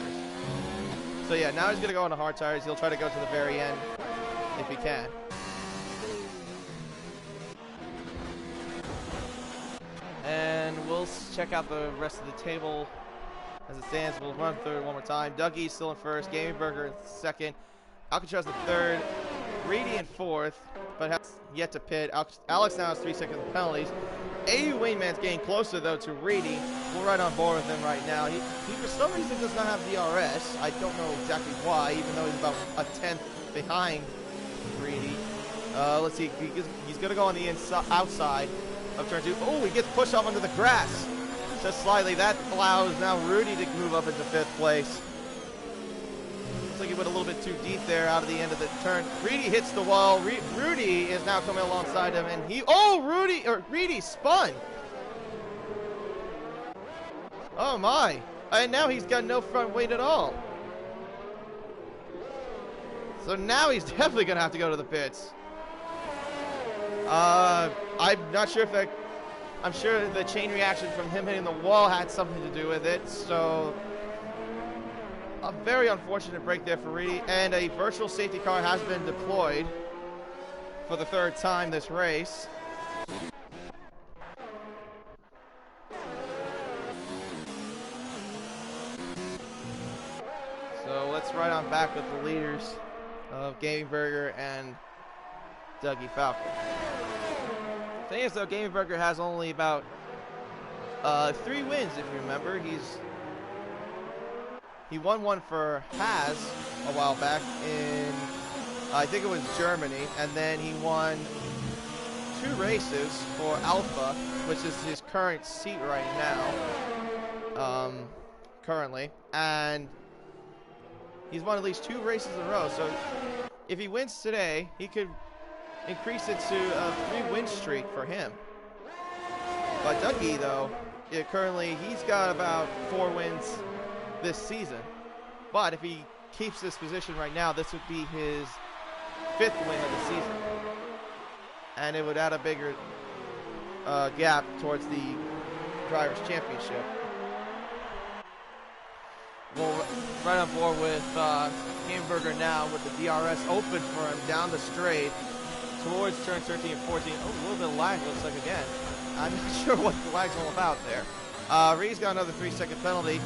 So yeah, now he's going to go on the hard tires. He'll try to go to the very end if he can. And we'll check out the rest of the table as it stands. We'll run through it one more time. Dougie's still in first. Gaming Burger in second. Alcatraz in third. Reedy in fourth, but has yet to pit. Alex now has 3 seconds of penalties. A Wingman's getting closer, though, to Reedy. We're right on board with him right now. He for some reason, does not have DRS. I don't know exactly why, even though he's about a tenth behind Reedy. Let's see. He's going to go on the outside of turn 2. Oh, he gets pushed off onto the grass just slightly. That allows now Rudy to move up into 5th place. Looks like he went a little bit too deep there out of the end of the turn. Reedy hits the wall. Rudy is now coming alongside him, and Reedy spun. Oh my! And now he's got no front weight at all. So now he's definitely gonna have to go to the pits. I'm not sure if that. I'm sure the chain reaction from him hitting the wall had something to do with it. So a very unfortunate break there for Reedy, and a virtual safety car has been deployed for the 3rd time this race. So let's ride on back with the leaders of Gaming Burger and Dougie Falcon. The thing is, though, Gaming Burger has only about 3 wins, if you remember. He won one for Haas a while back in, I think it was Germany, and then he won 2 races for Alpha, which is his current seat right now, currently, and he's won at least 2 races in a row. So if he wins today, he could increase it to a 3-win streak for him. But Dougie, though, currently he's got about 4 wins this season. But if he keeps this position right now, this would be his 5th win of the season. And it would add a bigger gap towards the Drivers' Championship. Well, right on board with Hamburger now with the DRS open for him down the straight towards turn 13 and 14. Oh, a little bit of lag, looks like, again. I'm not sure what the lag's all about there. Reed's got another 3-second penalty.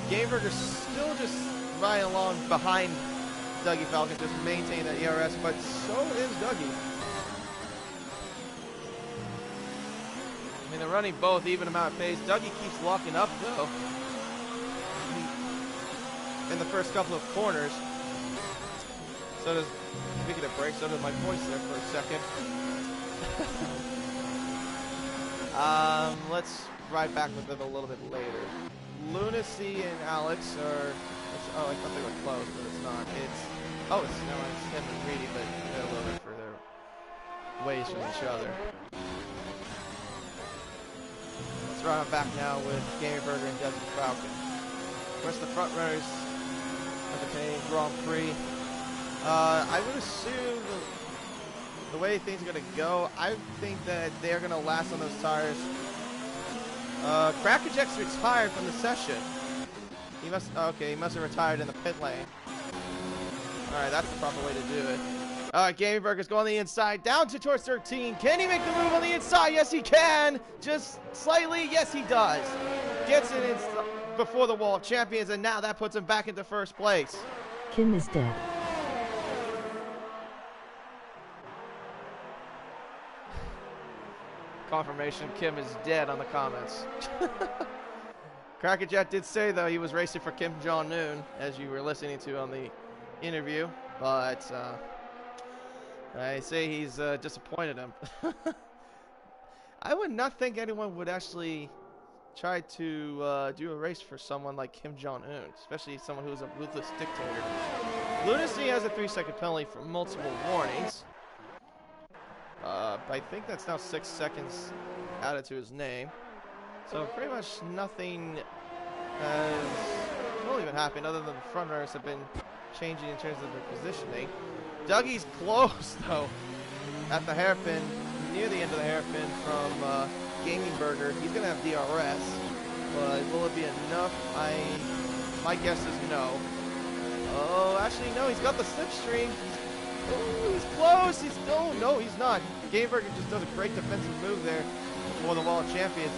Gameburger's still just riding along behind Dougie Falcon, just maintaining that ERS, but so is Dougie. I mean, they're running both even amount of pace. Dougie keeps locking up, though, in the first couple of corners. So does, speaking of brakes, so does my voice there for a second. Let's ride back with it a little bit later. Lunacy and Alex are, oh, I thought they were close, but it's not. It's him and Reedy, but they're a little bit further ways from each other. Let's ride on back now with Gaming Burger and Dougie Falcon. Of course, the front runners of the Canadian Grand Prix. I would assume the way things are going to go, I think that they're going to last on those tires. Crackerjack's retired from the session. He must have retired in the pit lane. Alright, that's the proper way to do it. Alright, Gaming Burger's going on the inside, down to towards 13. Can he make the move on the inside? Yes, he can. Just slightly. Yes, he does. Gets it in before the Wall of Champions, and now that puts him back into first place. Kim is dead. Confirmation, Kim is dead on the comments. Crackerjack did say, though, he was racing for Kim Jong-un, as you were listening to on the interview, but I say he's disappointed him. I would not think anyone would actually try to do a race for someone like Kim Jong-un, especially someone who's a ruthless dictator. Lunacy has a 3-second penalty for multiple warnings. I think that's now 6 seconds added to his name. So pretty much nothing has really been happening other than the front runners have been changing in terms of their positioning. Dougie's close though at the hairpin, near the end of the hairpin from Gaming Burger. He's gonna have DRS, but will it be enough? My guess is no. Oh, actually no, he's got the slipstream. Oh, he's close. No, he's not. Gaming Burger just does a great defensive move there for the Wall of Champions.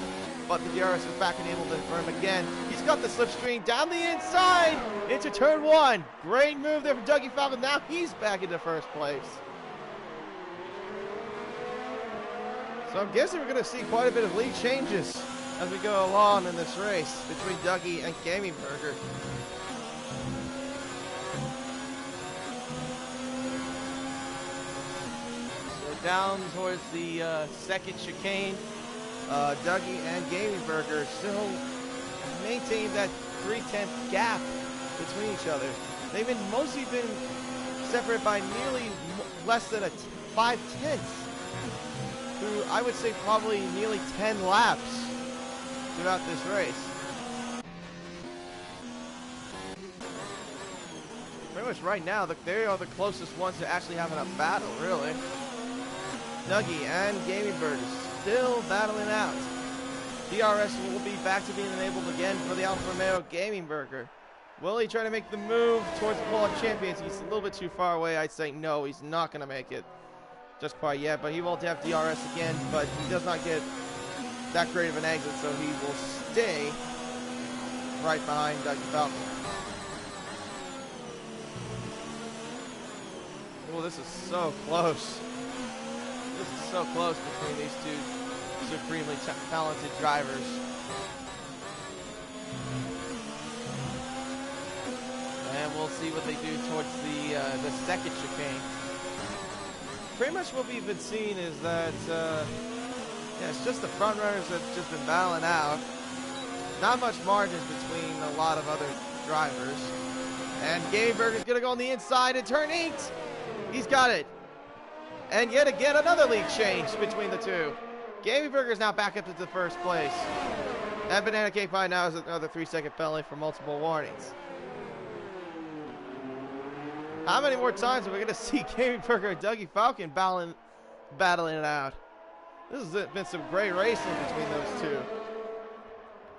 But the DRS is back and able to confirm again. He's got the slipstream down the inside into turn 1. Great move there from Dougie Falcon. Now he's back into first place. So I'm guessing we're going to see quite a bit of lead changes as we go along in this race between Dougie and Gaming Burger. So down towards the second chicane. Dougie and Gaming Burger still maintain that 3/10 gap between each other. They've mostly been separated by nearly less than 5/10 through, I would say, probably nearly 10 laps throughout this race. Pretty much right now, they are the closest ones to actually having a battle, really. Dougie and Gaming Burger still battling out. DRS will be back to being enabled again for the Alfa Romeo Gaming Burger. Will he try to make the move towards the Wall of Champions? He's a little bit too far away. I'd say no, he's not going to make it just quite yet, but he will have DRS again, but he does not get that great of an exit, so he will stay right behind Dougie Falcon. Oh, this is so close. This is so close between these two supremely talented drivers. And we'll see what they do towards the second chicane. Pretty much what we've been seeing is that yeah, it's just the front runners that's just been battling out. Not much margins between a lot of other drivers. And Gaming Burger's gonna go on the inside in turn 8. He's got it. And yet again, another lead change between the two. Gaming Burger is now back up to first place. And Banana Cake Pie now has another 3-second penalty for multiple warnings. How many more times are we going to see Gaming Burger and Dougie Falcon battling it out? This has been some great racing between those two.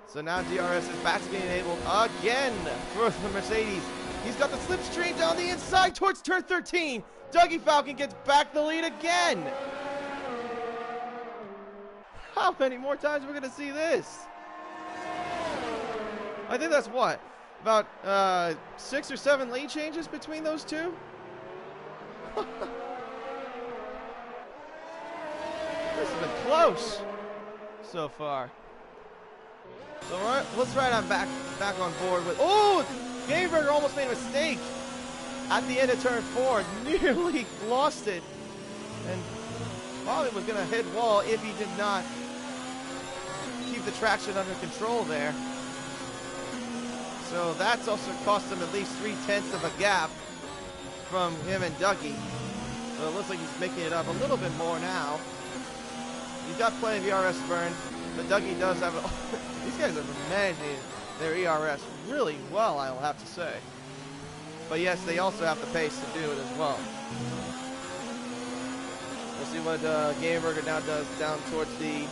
So now DRS is back to being enabled again for the Mercedes. He's got the slipstream down the inside towards turn 13. Dougie Falcon gets back the lead again. How many more times are we going to see this? I think that's what? About 6 or 7 lead changes between those two? This has been close so far. So let's ride on back on board with... Oh! Gaming Burger almost made a mistake at the end of turn 4. Nearly lost it. And probably was going to hit wall if he did not keep the traction under control there. So that's also cost him at least 3/10 of a gap from him and Dougie. So it looks like he's making it up a little bit more now. He's got plenty of ERS burn, but Dougie does have these guys are managing their ERS really well, I'll have to say. But yes, they also have the pace to do it as well. We'll see what Gaming Burger now does down towards the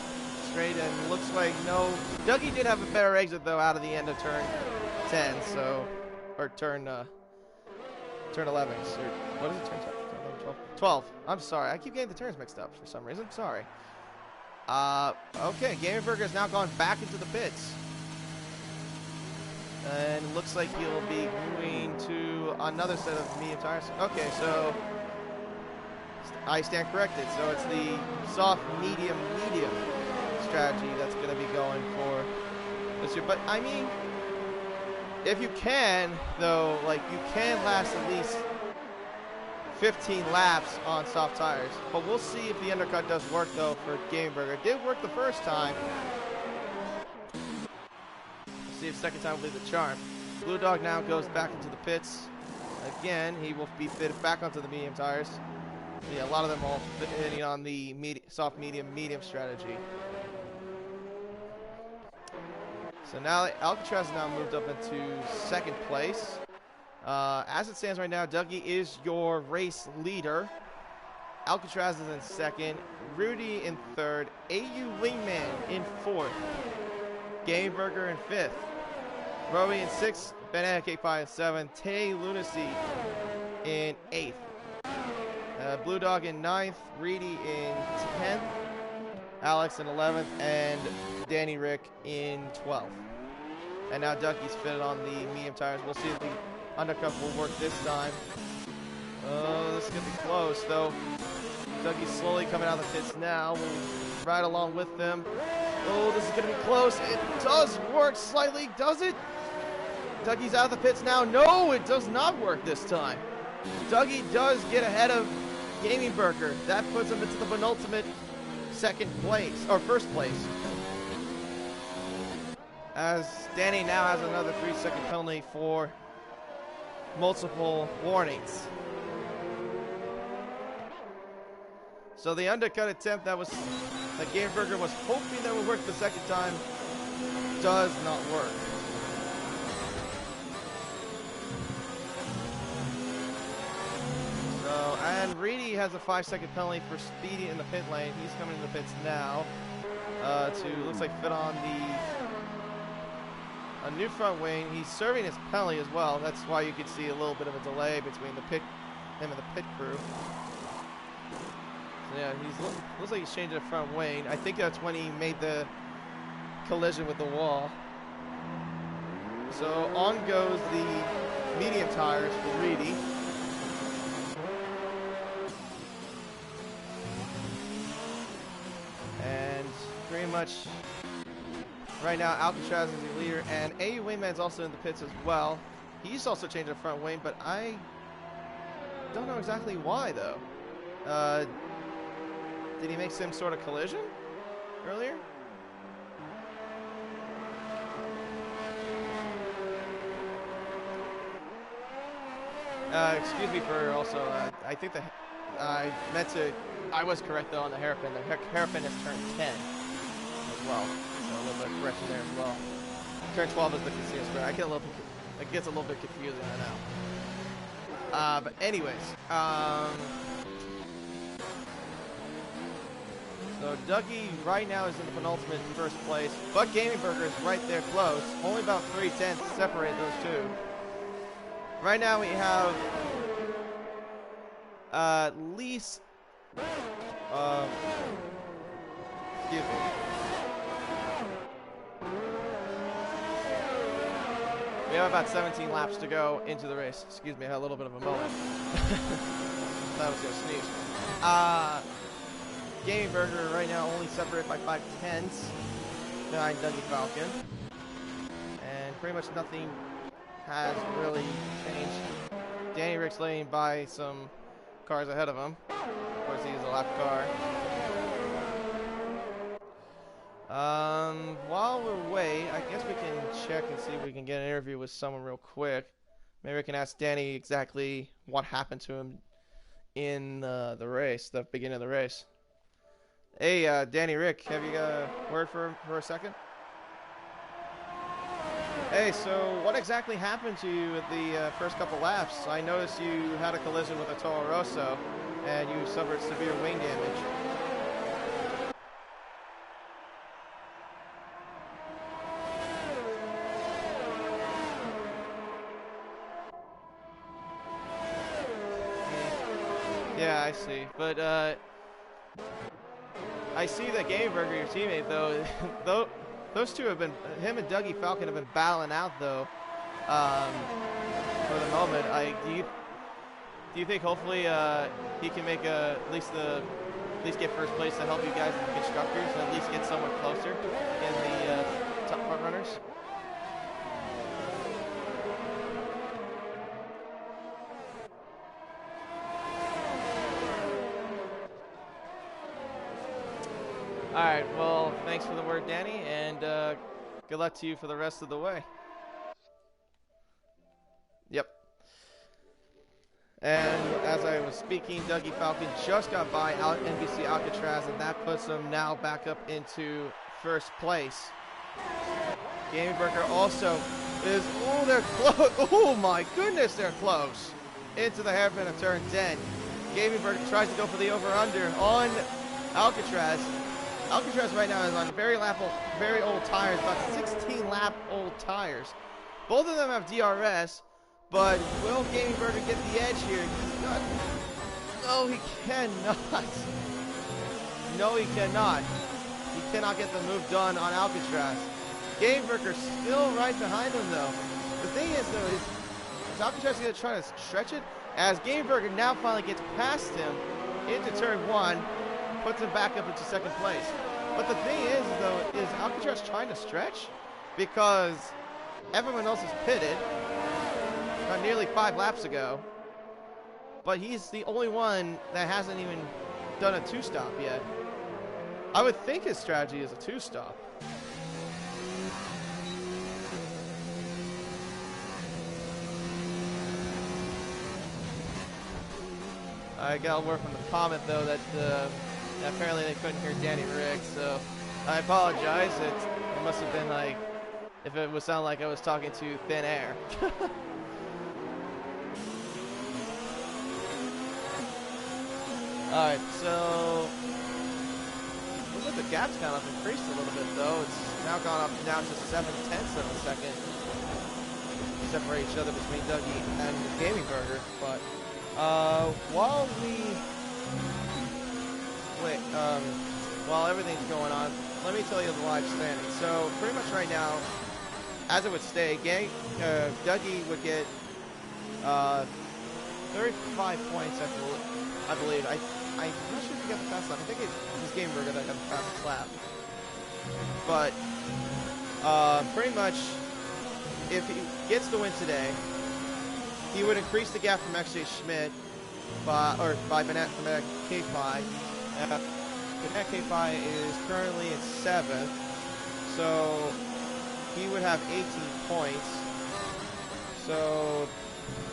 straight, and looks like no. Dougie did have a better exit though out of the end of turn 10, so, or turn 11. So, what is it? Turn 12? 12. I'm sorry. I keep getting the turns mixed up for some reason. Sorry. Okay. Gaming Burger has now gone back into the pits. And it looks like he'll be moving to another set of medium tires. Okay, so I stand corrected. So it's the soft, medium strategy that's going to be going for this year. But I mean, if you can, though, like you can last at least 15 laps on soft tires. But we'll see if the undercut does work, though, for Gaming Burger. It did work the first time. See if second time will be the charm. Blue Dog now goes back into the pits. Again, he will be fitted back onto the medium tires. Yeah, a lot of them all hitting on the soft, medium strategy. So now Alcatraz has now moved up into second place. As it stands right now, Dougie is your race leader. Alcatraz is in second. Rudy in third. AU Wingman in fourth. Game Burger in fifth. Rowie in sixth. Banana Cake Pie in seventh. Tay Lunacy in eighth. Blue Dog in ninth. Reedy in 10th. Alex in 11th. And Danny Rick in 12th. And now Ducky's fitted on the medium tires. We'll see if the undercut will work this time. Oh, this is going to be close, though. Dougie's slowly coming out of the pits now. We'll ride along with them. Oh, this is going to be close. It does work slightly, does it? Dougie's out of the pits now. No, it does not work this time. Dougie does get ahead of Gaming Burger. That puts him into the penultimate second place, or first place. As Danny now has another 3-second penalty for multiple warnings. So the undercut attempt that Game Burger was hoping that would work the second time does not work. So, and Reedy has a 5-second penalty for speeding in the pit lane. He's coming in the pits now to, looks like, fit on a new front wing. He's serving his penalty as well. That's why you could see a little bit of a delay between him and the pit crew. So yeah, looks like he's changing the front wing. I think that's when he made the collision with the wall. So on goes the medium tires for Reedy. And pretty much right now, Alcatraz is the leader, and AU Wingman's also in the pits as well. He's also changed the front wing, but I don't know exactly why, though. Did he make some sort of collision earlier? Excuse me for also, I think I was correct, though, on the hairpin. The hairpin has turned 10 as well. So a little bit of correction there as well. Turn 12 is the casino square. It gets a little bit confusing right now. But anyways, so Dougie right now is in the penultimate first place, but Gaming Burger is right there close. Only about 3/10 separate those two. Right now we have at least excuse me. We have about 17 laps to go into the race. Excuse me, I had a little bit of a moment. Thought I was going to sneeze. Gaming Burger right now only separated by 5/10 behind Dougie Falcon. And pretty much nothing has really changed. Danny Rick's laying by some cars ahead of him. Of course, he's a lap car. While we're away, I guess we can check and see if we can get an interview with someone real quick. Maybe we can ask Danny exactly what happened to him in the race, the beginning of the race. Hey, Danny Rick, have you got a word for a second? Hey, so what exactly happened to you at the first couple laps? I noticed you had a collision with a Toro Rosso, and you suffered severe wing damage. Yeah, I see. But, I see that Game Burger, your teammate, though, those two have been, him and Dougie Falcon have been battling out, though, for the moment. Do you think hopefully he can make at least get first place to help you guys in the constructors and at least get somewhat closer in the top front runners? Alright, well, thanks for the word, Danny, and good luck to you for the rest of the way. Yep. And as I was speaking, Dougie Falcon just got by out NBC Alcatraz, and that puts him now back up into first place. Gaming Burger also is, oh, they're close. Oh my goodness, they're close. Into the hairpin of turn 10. Gaming Burger tries to go for the over-under on Alcatraz. Alcatraz right now is on very old tires, about 16-lap-old tires. Both of them have DRS, but will Gaming Burger get the edge here? He's not. No, he cannot. No, he cannot. He cannot get the move done on Alcatraz. Gaming Burger still right behind him, though. The thing is, though, is Alcatraz going to try to stretch it? As Gaming Burger now finally gets past him into turn 1, puts him back up into second place. But the thing is, though, is Alcatraz trying to stretch? Because everyone else is pitted nearly 5 laps ago. But he's the only one that hasn't even done a 2-stop yet. I would think his strategy is a 2-stop. I got a word from the comment, though, that apparently they couldn't hear Danny Rick, so I apologize. It must have been like, if it would sound like I was talking to thin air. Alright, so looks like the gap's kind of increased a little bit, though. It's now gone up now to 7/10 of a second. Separate each other between Dougie and Gaming Burger, but while everything's going on, let me tell you the live standing. So pretty much right now, as it would stay, Dougie would get 35 points, I believe. I'm not sure if he got the fast lap. I think it was Game Burger that got the fastest lap. But pretty much, if he gets the win today, he would increase the gap from XJ Schmidt by Banana K5. Banana K5 is currently in 7th, so he would have 18 points. So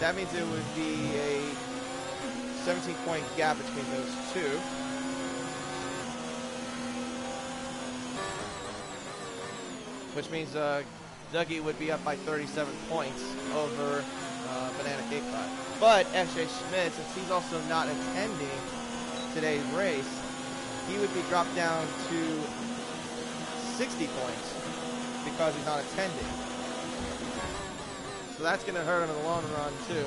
that means it would be a 17-point gap between those two. Which means Dougie would be up by 37 points over Banana K5. But SJ Schmidt, since he's also not attending today's race, he would be dropped down to 60 points because he's not attending. So that's going to hurt him in the long run, too.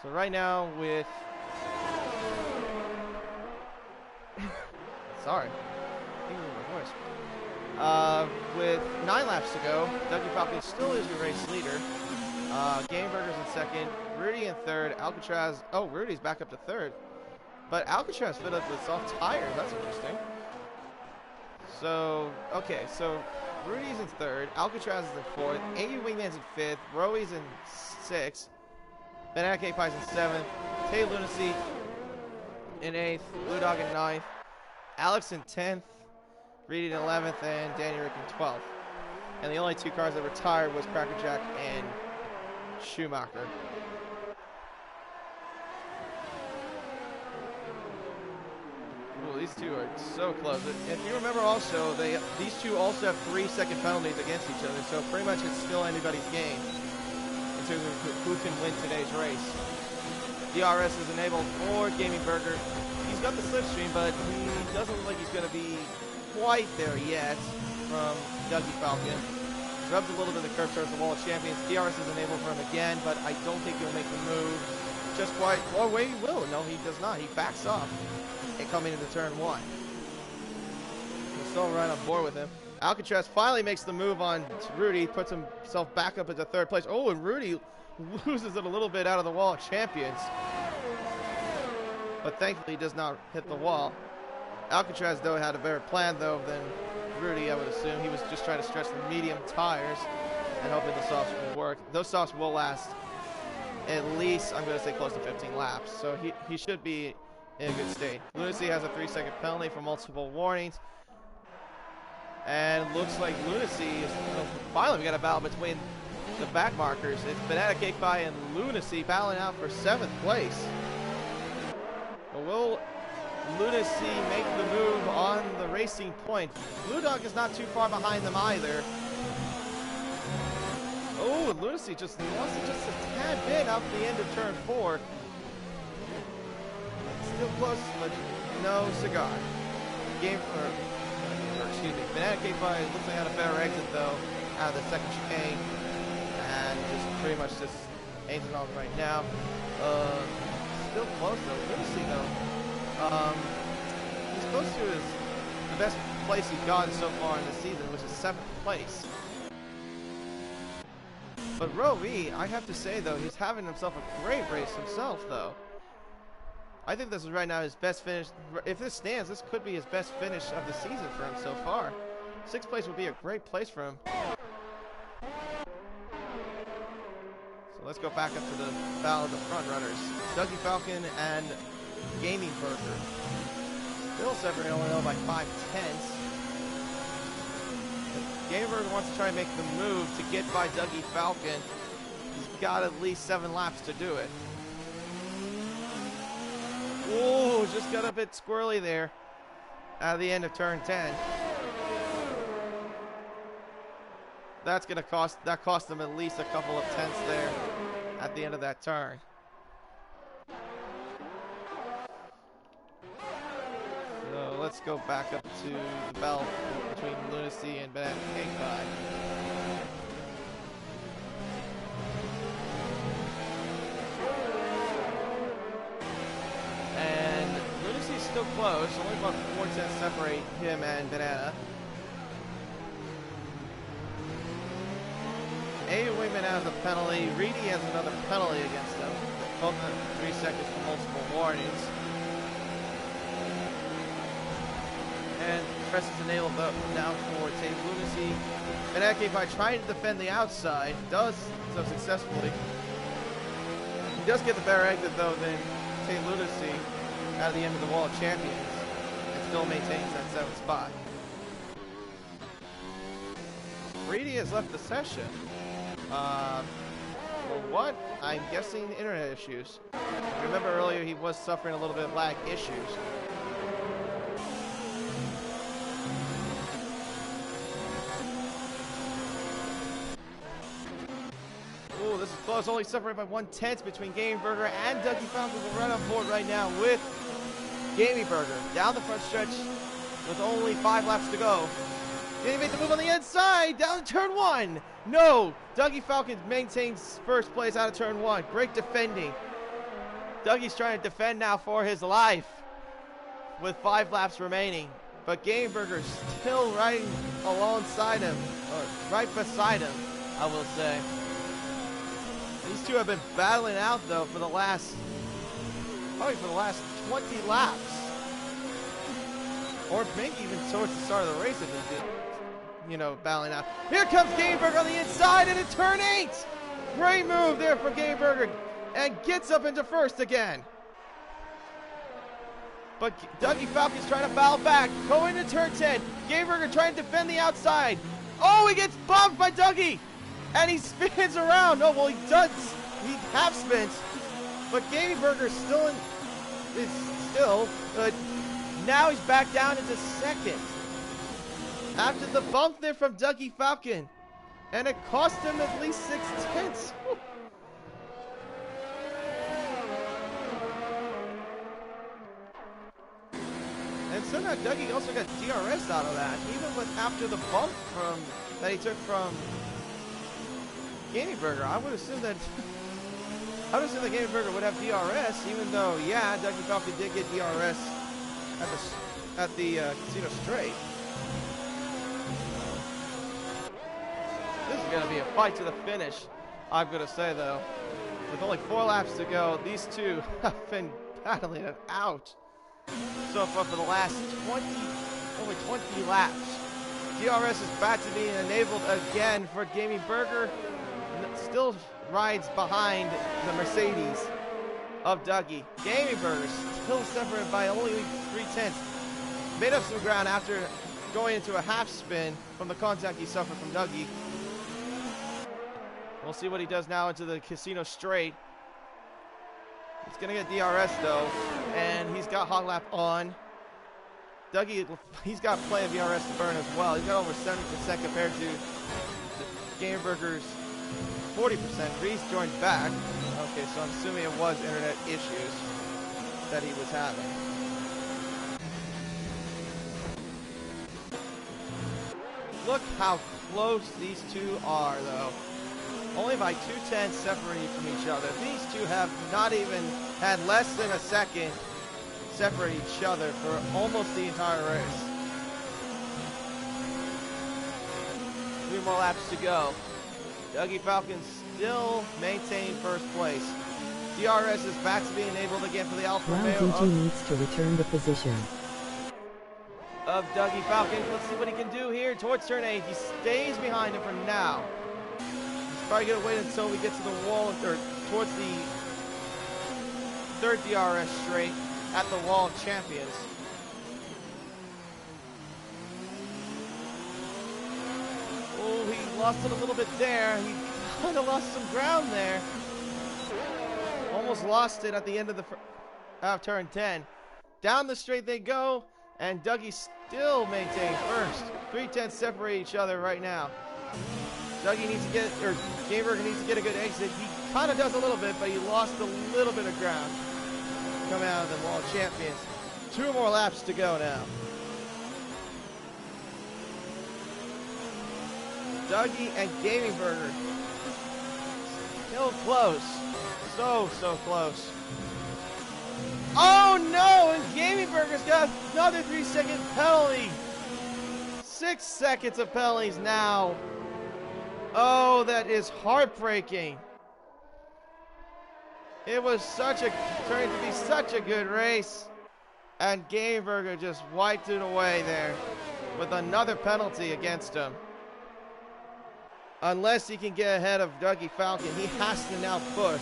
So right now with... Sorry. My voice. With 9 laps to go, Dougie Falcon still is your race leader. Game Burger's in second, Rudy in third, Alcatraz... Oh, Rudy's back up to third. But Alcatraz fit up with soft tires. That's interesting. So, okay, so Rudy's in third, Alcatraz is in fourth, AU Wingman's in fifth, Roey's in sixth, Banana K-Pie's in seventh, Tay Lunacy in eighth, Blue Dog in ninth, Alex in 10th, Reed in 11th, and Danny Rick in 12th. And the only 2 cars that retired was Crackerjack and Schumacher. Ooh, these two are so close. If you remember also, these two also have 3-second penalties against each other, so pretty much it's still anybody's game in terms of who can win today's race. DRS is enabled for Gaming Burger. He's got the slipstream, but he doesn't look like he's going to be quite there yet from Dougie Falcon. Rubs a little bit of the curve towards the wall of champions. DRS is enabled for him again, but I don't think he'll make the move just quite. Oh, wait, he will. No, he does not. He backs off and coming into turn 1. We're still right on board with him. Alcatraz finally makes the move on Rudy, puts himself back up into third place. Oh, and Rudy loses it a little bit out of the wall of champions. But thankfully he does not hit the wall. Alcatraz, though, had a better plan, though, than Rudy, I would assume. He was just trying to stretch the medium tires and hoping the softs would work. Those softs will last at least, I'm going to say, close to 15 laps. So he should be in a good state. Lunacy has a 3-second penalty for multiple warnings. And looks like Lunacy is... finally, we got a battle between the back markers. It's Banana Cake Pie and Lunacy battling out for 7th place. But will Lunacy make the move on the racing point? Blue Dog is not too far behind them either. Oh, Lunacy just lost it just a tad bit out the end of turn 4. Still close, but no cigar. Banana Cake Pie looks like had a better exit though out of the second chicane, and just pretty much just aims it off right now. Still close though. Lunacy though. He's close to the best place he's gotten so far in the season, which is 7th place. But Roe V, I have to say though, he's having himself a great race himself though. I think this is right now his best finish. If this stands, this could be his best finish of the season for him so far. 6th place would be a great place for him. So let's go back up to the battle of the front runners. Dougie Falcon and Gaming Burger. Still separating only by 5/10. Gaming Burger wants to try and make the move to get by Dougie Falcon. He's got at least 7 laps to do it. Ooh, just got a bit squirrely there at the end of turn 10. That's gonna cost them at least a couple of tenths there at the end of that turn. So let's go back up to the battle between Lunacy and Banana Cake Pie. And Lunacy's still close, only about 4 tenths separate him and Banana. A Wingman has a penalty. Reedy has another penalty against him. Both at 3 seconds for multiple warnings. And press is enabled now for Tate Lunacy. Banana Cake Pie trying to defend the outside. Does so successfully. He does get the better exit though than Tate Lunacy out of the end of the wall of champions. And still maintains that 7th spot. Reedy has left the session. For what? I'm guessing internet issues. Remember earlier he was suffering a little bit of lag issues. Ooh, this is close. Only separated by 1/10 between Gaming Burger and Dougie Falcon. We're right on board right now with Gaming Burger. Down the front stretch with only 5 laps to go. Did he make the move on the inside? Down to turn 1. No. Dougie Falcon maintains 1st place out of turn 1. Great defending. Dougie's trying to defend now for his life with 5 laps remaining. But Gaming Burger's still right alongside him, or right beside him, I will say. These two have been battling out though for the last, probably for the last 20 laps. Or maybe even towards the start of the race if they did. You know, battling out. Here comes Gaming Burger on the inside and in turn 8! Great move there for Gaming Burger and gets up into 1st again. But Dougie Falcon's trying to battle back. Going to turn 10. Gaming Burger trying to defend the outside. Oh, he gets bumped by Dougie! And he spins around. No, well, he does. He half spins. But Gaming Burger still but now he's back down into 2nd. After the bump there from Dougie Falcon. And it cost him at least 6/10. And somehow Dougie also got DRS out of that. Even with after the bump that he took from Gaming Burger, I would assume that Gaming Burger would have DRS, even though, yeah, Dougie Falcon did get DRS at the Casino Straight. This is going to be a fight to the finish, I'm going to say, though. With only 4 laps to go, these two have been battling it out so far for the last only 20 laps. DRS is back to being enabled again for Gaming Burger. Still rides behind the Mercedes of Dougie. Gaming Burger still separated by only 3/10. Made up some ground after going into a half spin from the contact he suffered from Dougie. We'll see what he does now into the Casino Straight. He's going to get DRS though, and he's got hot lap on. Dougie, he's got plenty of DRS to burn as well. He's got over 70% compared to Gameburger's 40%. Reese joined back. Okay, so I'm assuming it was internet issues that he was having. Look how close these two are, though. Only by 2/10 separating from each other. These two have not even had less than a second separate each other for almost the entire race. 3 more laps to go. Dougie Falcon still maintain first place. DRS is back to being enabled again for the Alfa Romeo. DG needs to return the position Of Dougie Falcon. Let's see what he can do here towards turn 8. He stays behind him for now. He's probably going to wait until we get to the wall, or towards the 3rd DRS straight at the Wall of Champions. Oh, he lost it a little bit there. He kind of lost some ground there. Almost lost it at the end of the turn 10. Down the straight they go, and Dougie still maintains first. 3/10 separate each other right now. Dougie needs to get, or Gameburger needs to get a good exit. He kind of does a little bit, but he lost a little bit of ground coming out of the Wall of Champions. 2 more laps to go now. Dougie and Gameburger still close. So close. Oh no, and Gameburger's got another 3-second penalty. 6 seconds of penalties now. Oh, that is heartbreaking. It was turned to be such a good race. And Gameburger just wiped it away there with another penalty against him. Unless he can get ahead of Dougie Falcon, he has to now push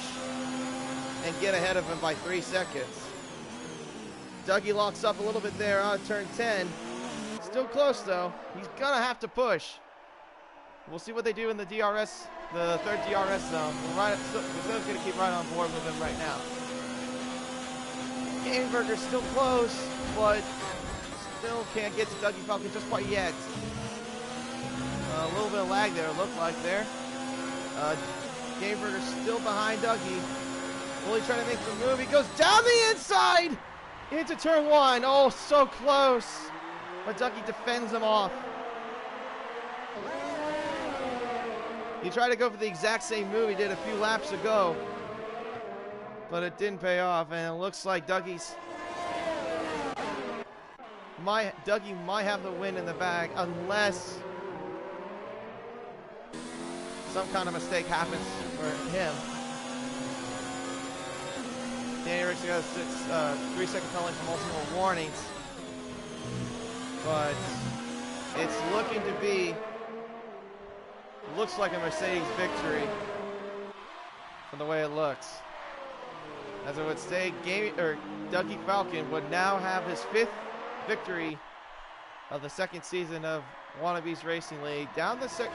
and get ahead of him by 3 seconds. Dougie locks up a little bit there on turn 10. Still close though. He's gonna have to push. We'll see what they do in the DRS, the 3rd DRS zone. We're gonna keep right on board with him right now. Gameburger's still close, but still can't get to Dougie Falcon just quite yet. A little bit of lag there, it looked like there. Gameburger's still behind Dougie. Really trying to make the move. He goes down the inside into turn 1. Oh, so close. But Dougie defends him off. He tried to go for the exact same move he did a few laps ago, but it didn't pay off, and it looks like Dougie might have the win in the bag unless some kind of mistake happens for him. Danny Rick's got a 3-second penalty for multiple warnings, but it's looks like a Mercedes victory from the way it looks. As I would say, Dougie Falcon would now have his 5th victory of the 2nd season of Wannabes Racing League. Down the 2nd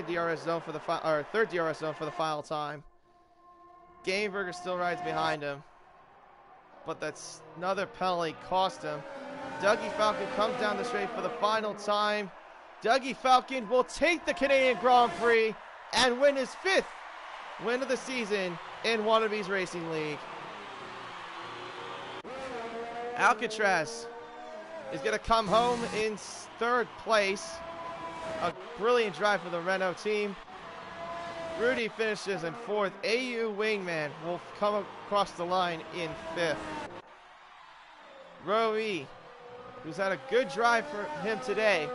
DRS zone for the 3rd DRS zone for the final time. Gameburger still rides behind him, but that's another penalty cost him. Dougie Falcon comes down the straight for the final time. Dougie Falcon will take the Canadian Grand Prix and win his 5th win of the season in Wannabes Racing League. Alcatraz is going to come home in 3rd place. A brilliant drive for the Renault team. Rudy finishes in 4th. AU Wingman will come across the line in 5th. Roe, who's had a good drive for him today,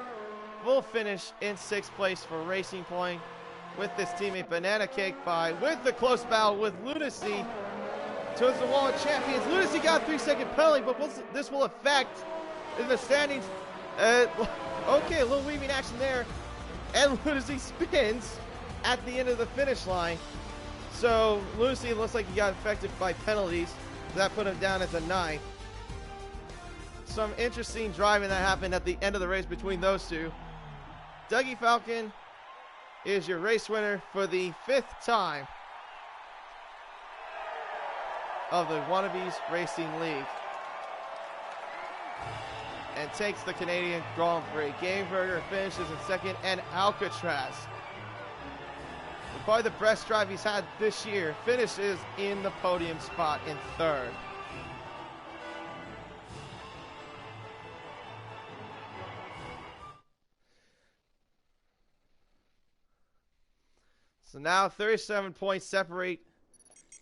will finish in 6th place for Racing Point with this teammate Banana Cake Pie, with the close battle with Lunacy towards the Wall of Champions. Lunacy got a 3-second penalty, but this will affect in the standings. Okay, a little weaving action there, and Lunacy spins at the end of the finish line. So Lunacy looks like he got affected by penalties. That put him down at the 9th. Some interesting driving that happened at the end of the race between those two. Dougie Falcon is your race winner for the 5th time of the Wannabes Racing League, and takes the Canadian Grand Prix. Game Burger finishes in 2nd, and Alcatraz, probably the best drive he's had this year, finishes in the podium spot in 3rd. So now 37 points separate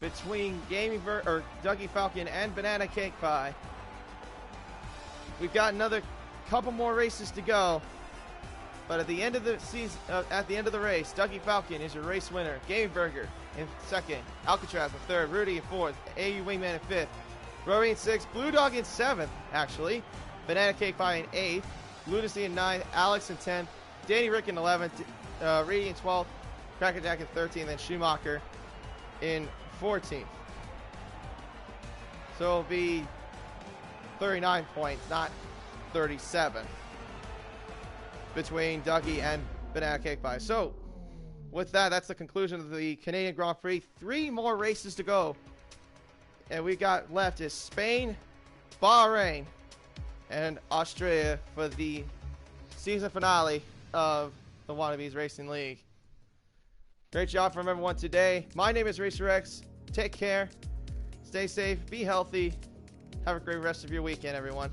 between Dougie Falcon and Banana Cake Pie. We've got another couple more races to go, but at the end of the season, at the end of the race, Dougie Falcon is your race winner. Gaming Burger in 2nd, Alcatraz in 3rd, Rudy in 4th, AU Wingman in 5th, Rory in 6th, Blue Dog in 7th, actually, Banana Cake Pie in 8th, Lunacy in 9th, Alex in 10th, Danny Rick in 11th, Reedy in 12th, Crackerjack in 13th, and Schumacher in 14th. So it'll be 39 points, not 37, between Dougie and Banana Cake Pie. So with that, that's the conclusion of the Canadian Grand Prix. 3 more races to go. And we got left is Spain, Bahrain, and Australia for the season finale of the Wannabes Racing League. Great job from everyone today. My name is Racer X. Take care. Stay safe. Be healthy. Have a great rest of your weekend, everyone.